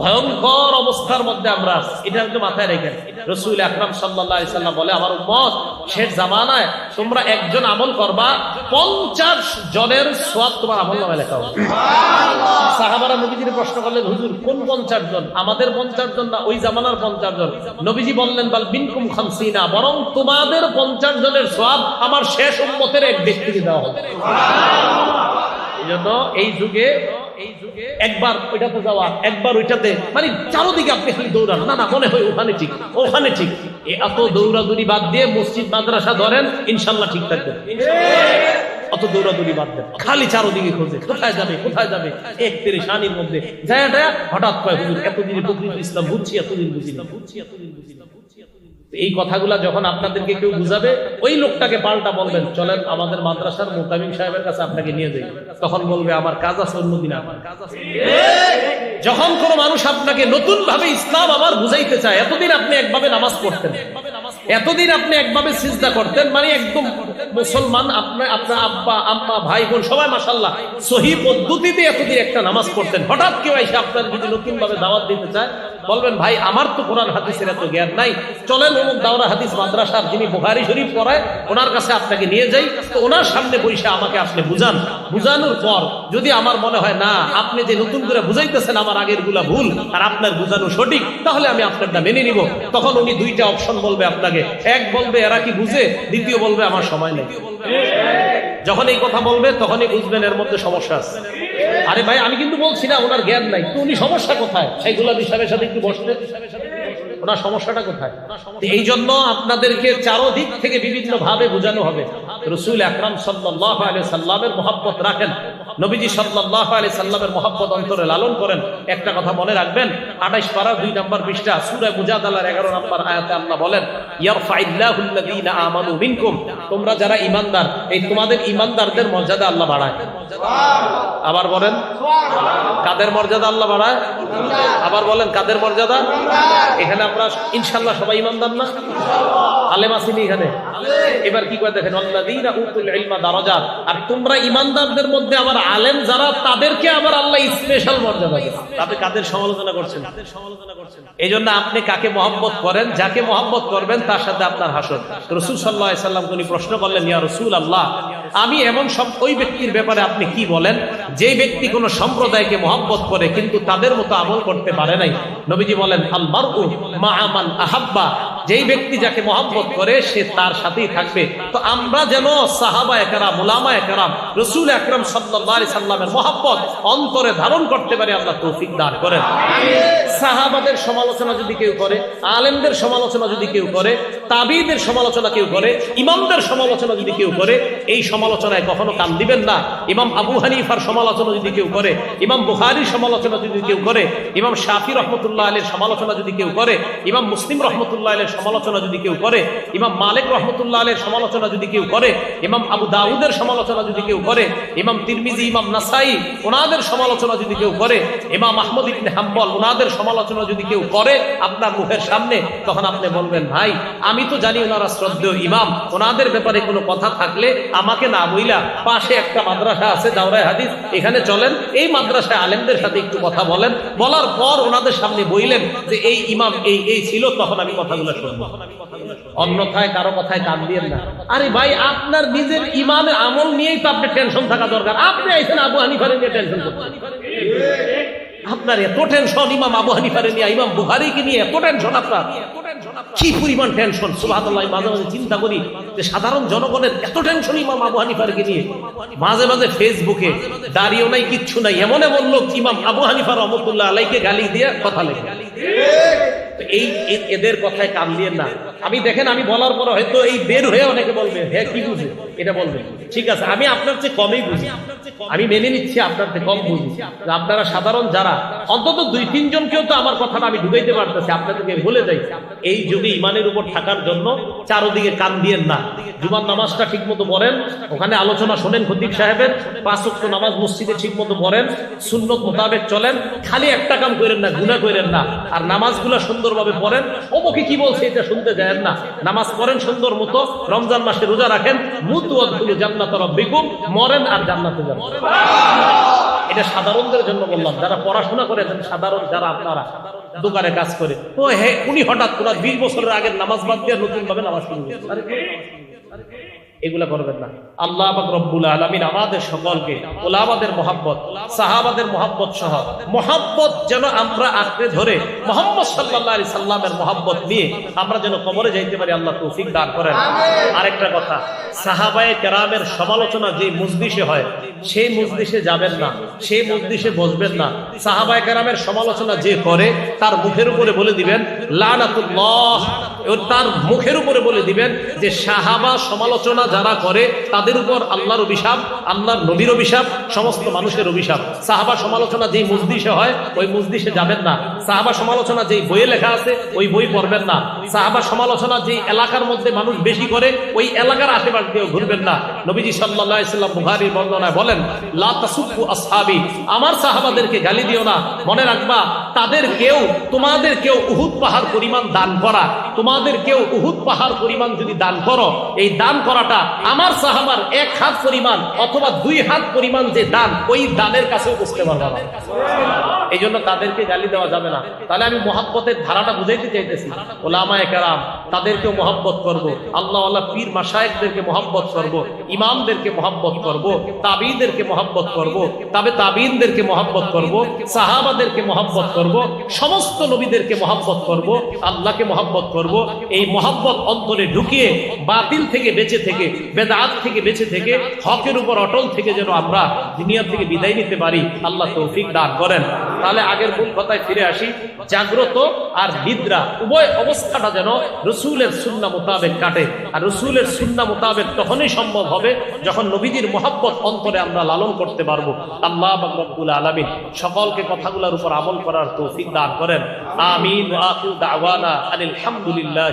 ভয়ঙ্কর অবস্থার মধ্যে আমরা আছি, এটা একটু মাথায় রেখেন। রাসূল আকরাম সাল্লাল্লাহু আলাইহি সাল্লাম বলে আমার উম্মত শেষ জামানায় তোমরা একজন আমল করবা 50 জনের সওয়াব তোমার আমলনামায় লেখা হবে। সুবহানাল্লাহ। সাহাবারা নবীজিকে প্রশ্ন করলেন হুজুর কোন 50 জন? আমাদের 50 জন না, ওই জামানার 50 জন। নবীজি বললেন বাল মিনকুম 50, বরং তোমাদের 50 জনের সওয়াব আমার শেষ উম্মতের এক ব্যক্তিকে দেওয়া হবে। সুবহানাল্লাহ। এজন্য এই যুগে একবার ওইটাতে যাওয়া, একবার ওইটাতে, মানে চারোদিকে আপনি খালি দৌড়ান, না মনে হয় ওখানে ঠিক, ওখানে ঠিক, এত দৌড়াদৌড়ি বাদ দিয়ে মসজিদ মাদ্রাসা ধরেন, ইনশাল্লাহ ঠিক থাকবে। অত দৌড়াদৌড়ি বাদ দেন, খালি চারোদিকে খোঁজে কোথায় যাবে কোথায় যাবে, এক পেরেশানির মধ্যে যায় হঠাৎ কয় হুজুর এতদিনে প্রকৃত ইসলাম বুঝছি, এতদিন বুঝি না। এই কথাগুলা যখন আপনাদেরকে কেউ বুঝাবে, ওই লোকটাকে পাল্টা বলবেন চলেন আমাদের মাদ্রাসার মুতামিম সাহেবের কাছে আপনাকে নিয়ে যাই, তখন বলবে আমার কাজ আছে অন্যদিন, আমার কাজ আছে। যখন কোন মানুষ আপনাকে নতুন ভাবে ইসলাম আমার বুঝাইতে চায়, এতদিন আপনি একভাবে নামাজ পড়তেন, এতদিন আপনি একভাবে সিজদা করতেন, মানে একদম মুসলমান, আপনার আব্বা আম্মা ভাই বোন সবাই মাশাআল্লাহ সহি পদ্ধতিতে এতদিন একটা নামাজ পড়তেন, হঠাৎ কেউ এসে আপনার যদি নতুন ভাবে দাওয়াত দিতে চায়, বলবেন ভাই আমার তো কোরআন হাদিসের এত জ্ঞান নাই, চলেন অমুক দাওরা হাদিস মাদ্রাসার যিনি বুখারী শরীফ পড়ায় ওনার কাছে আপনাকে নিয়ে যাই, তো ওনার সামনে বসে আমাকে আপনি বুঝান। বুঝানোর পর যদি আমার মনে হয় না আপনি যে নতুন করে বুঝাইতেছেন আমার আগের গুলা ভুল আর আপনার বুঝানো সঠিক, তাহলে আমি আপনারটা মেনে নিব। তখন উনি দুইটা অপশন বলবে আপনাকে, এক বলবে এরা কি বুঝে, দ্বিতীয় বলবে আমার সময় নেই। যখন এই কথা বলবে তখনই বুঝবেন এর মধ্যে সমস্যা আছে। আরে ভাই আমি কিন্তু বলছি না ওনার জ্ঞান নাই, তো উনি সমস্যা কোথায় সেইগুলা হিসাবের সাথে একটু বসতে, ওনার সমস্যাটা কোথায়? এই জন্য আপনাদেরকে চারদিক থেকে বিভিন্ন ভাবে বোঝানো হবে। রাসূল আকরাম সাল্লাল্লাহু আলাইহি সাল্লামের মহব্বত রাখেন, নবীজি সাল্লাল্লাহু আলাইহি সাল্লামের মহব্বত অন্তরে লালন করেন। একটা কথা মনে রাখবেন, 28 পারা 2 নম্বর পৃষ্ঠা সূরা মুজাদালার 11 নম্বর আয়াতে আল্লাহ বলেন, ইয়ারফাইল্লাহু আল্লাযীনা আমানু মিনকুম, তোমরা যারা ঈমানদার এই তোমাদের ঈমানদারদের মর্যাদা আল্লাহ বাড়ায়। আবার বলেন কাদের মর্যাদা আল্লাহ বাড়ায়? আবার বলেন কাদের মর্যাদা? এখানে আমরা ইনশাআল্লাহ সবাই ঈমানদার না? আলেম আসেনি এখানে? এবার কি করে দেখেন, আল্লাযীনা উতুল ইলমা দারাজাত, আর তোমরা ঈমানদারদের মধ্যে আবার আলেম যারা তাদেরকে আবার আল্লাহ স্পেশাল মর্যাদা দেন। আপনি কাদের সমালোচনা করছেন? এইজন্য আপনি কাকে মহব্বত করেন, যাকে মহব্বত করবেন তার সাথে আপনার হাসর। রাসূল সাল্লাল্লাহু আলাইহি সাল্লাম তিনি প্রশ্ন করলেন, ইয়া রাসূলুল্লাহ, আমি এমন সব ওই ব্যক্তির ব্যাপারে আপনি কি বলেন যে ব্যক্তি কোন সম্প্রদায়কে মহব্বত করে কিন্তু তাদের মতো আমল করতে পারে নাই? নবীজি বলেন, আল মারউ মা'a মান আহাব্বা, যেই ব্যক্তি যাকে মহব্বত করে সে তার সাথেই থাকবে। তো আমরা যেন সাহাবায়ে কেরাম, উলামায়ে কেরাম, রাসূল আকরাম সাল্লাল্লাহু আলাইহি সাল্লামের মহব্বত অন্তরে ধারণ করতে পারি, আল্লাহ তৌফিক দান করেন। সাহাবাদের সমালোচনা যদি কেউ করে, আলেমদের সমালোচনা যদি কেউ করে, তাবিঈদের সমালোচনা কেউ করে, ইমামদের সমালোচনা যদি কেউ করে, এই সমালোচনায় কখনো কান দিবেন না। ইমাম আবু হানিফার সমালোচনা যদি কেউ করে, ইমাম বুখারীর সমালোচনা যদি কেউ করে, ইমাম শাফি রহমতুল্লাহ আলাইহির সমালোচনা যদি কেউ করে, ইমাম মুসলিম রহমতুল্লাহ আলাইহির সমালোচনা যদি কেউ করে, ইমাম মালিক রহমতুল্লাহ আলাইহির সমালোচনা যদি কেউ করে, ইমাম আবু দাউদের সমালোচনা যদি কেউ করে, ইমাম তিরমিজি, ইমাম নাসাই ওনাদের সমালোচনা যদি কেউ করে, ইমাম আহমদ ইবনে হাম্বল ওনাদের সমালোচনা যদি কেউ করে আপনার মুখের সামনে, তখন আপনি বলবেন, ভাই আমি তো জানি ওনারা শ্রদ্ধেয় ইমাম, ওনাদের ব্যাপারে কোনো কথা থাকলে আমাকে না বইলা পাশে একটা মাদ্রাসা আছে দাওরায়ে হাদিস, এখানে চলেন, এই মাদ্রাসায় আলেমদের সাথে একটু কথা বলেন, বলার পর ওনাদের সামনে বইলেন যে এই ইমাম এই এই ছিল, তখন আমি কথাগুলো শুনবো। অন্যথায় কারো কথায় কান দিয়েন না। আরে ভাই আপনার নিজের ইমানের আমল নিয়েই তো আপনি টেনশন থাকা দরকার। আপনি আইছেন আবু হানিফারে নিয়ে টেনশন করছেন, আপনার এত টেনশন ইমাম আবু হানিফারে নিয়ে, ইমাম বুখারীকে নিয়ে এত টেনশন, আপনার কি পরিমাণ টেনশন! সুবহানাল্লাহ, মাঝে মাঝে চিন্তা করি যে সাধারণ জনগণের এত টেনশন ইমাম আবু হানিফারকে নিয়ে। মাঝে মাঝে ফেসবুকে দাঁড়িয়েও নাই, কিচ্ছু নাই, এমন এমন লোক ইমাম আবু হানিফা রহমতুল্লাহ আলাইহিকে গালি দিয়ে কথা লেখে। এই এদের কথায় কান দিয়েন না। আমি দেখেন আমি বলার পর হয়তো এই বের হয়ে অনেকে বলবে, হ্যাঁ কি বুঝে এটা বলবে, ঠিক আছে আমি আপনার চেয়ে কমই বুঝি, আমি মেনে নিচ্ছি আপনার চেয়ে কম বুঝি। আপনারা সাধারণ যারা অন্তত 2-3 জনকেও তো আমার কথাটা আমি ঢুকাইতে পারতেছি, আপনাদেরকে বলে যাই এই যুগে ইমানের উপর থাকার জন্য চারদিকে কান দিয়েন না। জুমার নামাজটা ঠিক মতো পড়েন, ওখানে আলোচনা শোনেন খতিব সাহেবের, 5 ওয়াক্ত নামাজ মসজিদে ঠিক মতো পড়েন, সুন্নত মোতাবেক চলেন, খালি একটা কাম করেন না, গুনাহ করেন না, আর নামাজগুলো সুন্দরভাবে পড়েন। অমুকে কি বলছে এটা শুনতে যায় না, নামাজ পড়েন সুন্দর মতো, রমজান মাসে রোজা রাখেন, মুতু আদখুলু জান্নাত রাব্বিকুম, মরেন আর জান্নাতে যান। এটা সাধারণদের জন্য বললাম, যারা পড়াশোনা করে, সাধারণ যারা আপনারা দোকানে কাজ করে, ও হে উনি হঠাৎ পুরো 20 বছরের আগের নামাজ বাদ দিয়ে নতুন ভাবে নামাজ শুরু করছে, এগুলা করবেন না। আল্লাহ পাক রব্বুল আলামিন আমাদের সকলকে উলামাদের মহব্বত, সাহাবাদের মহব্বত সহ মহব্বত যেন আমরা আঁকড়ে ধরে মুহাম্মদ সাল্লাল্লাহু আলাইহি সাল্লামের মহব্বত নিয়ে আমরা যেন কবরে যাইতে পারি, আল্লাহ তৌফিক দান করেন। আরেকটা কথা, সাহাবায়ে কেরামের সমালোচনা যে মজলিসে হয় সেই মজলিসে যাবেন না, সেই মজলিসে বসবেন না। সাহাবায়ে কেরামের সমালোচনা যে করে তার মুখের উপরে বলে দিবেন লানাতুল্লাহ, তার মুখের উপরে বলে দিবেন যে সাহাবা সমালোচনা যারা করে তাদের উপর আল্লাহর অভিশাপ, আল্লাহর নবীর অভিশাপ, সমস্ত মানুষের অভিশাপ। সাহাবা সমালোচনা যেই মজলিসে হয় ওই মজলিসে যাবেন না। সাহাবা সমালোচনা যেই বইয়ে লেখা আছে ওই বই পড়বেন না। সাহাবা সমালোচনা যেই এলাকার মধ্যে মানুষ বেশি করে ওই এলাকার আশেপাশ দিয়ে ঘুরবেন না। নবীজি সাল্লাল্লাহু আলাইহি সাল্লাম বুখারীর বর্ণনায় বলেন, লা তাসুব্বু আসহাবি, আমার সাহাবাদেরকে গালি দিও না। মনে রাখবা তাদের কেউ তোমাদের কেউ উহুদ পাহাড় পরিমাণ দান করা, তোমার তোমাদের কেউ উহুদ পাহাড় পরিমাণ যদি দান করো, এই দান করাটা আমার সাহাবার 1 হাত পরিমাণ অথবা 2 হাত পরিমাণ যে দান, ওই দানের কাছেও বুঝতে পারবা না। এই জন্য তাদেরকে গালি দেওয়া যাবে না। তাহলে আমি মহব্বতের ধারাটা বুঝাইতে চাইতেছি, ওলামায়ে কেরাম তাদেরকেও মহব্বত করব, আল্লাহ আল্লাহ পীর মাশায়েখদেরকে মহব্বত করব, ইমামদেরকে মহব্বত করব, তাবিঈদেরকে মহব্বত করব, তবে তাবিঈনদেরকে মহব্বত করব, সাহাবাদেরকে মহব্বত করব, সমস্ত নবীদেরকে মহব্বত করব, আল্লাহকে মহব্বত করব। এই মহব্বত অন্তরে ঢুকিয়ে বাতিল থেকে বেঁচে থেকে, বেদাত থেকে বেঁচে থেকে, হকের উপর অটল থেকে যেন আমরা দুনিয়া থেকে বিদায় নিতে পারি, আল্লাহ তৌফিক দান করেন। তাহলে আগের মূল কথায় ফিরে আসি, জাগ্রত আর নিদ্রা উভয় অবস্থাটা যেন রসুলের সুন্নাহ মোতাবেক কাটে। আর রসুলের সুন্নাহ মোতাবেক তখনই সম্ভব হবে যখন নবীজির মহব্বত অন্তরে আমরা লালন করতে পারবো। আল্লাহ রব্বুল আলামিন সকলকে কথাগুলোর উপর আমল করার তৌফিক দান করেন। আমিন। ওয়া আখিরু দাওয়ানা আনিল হামদুলিল্লাহ।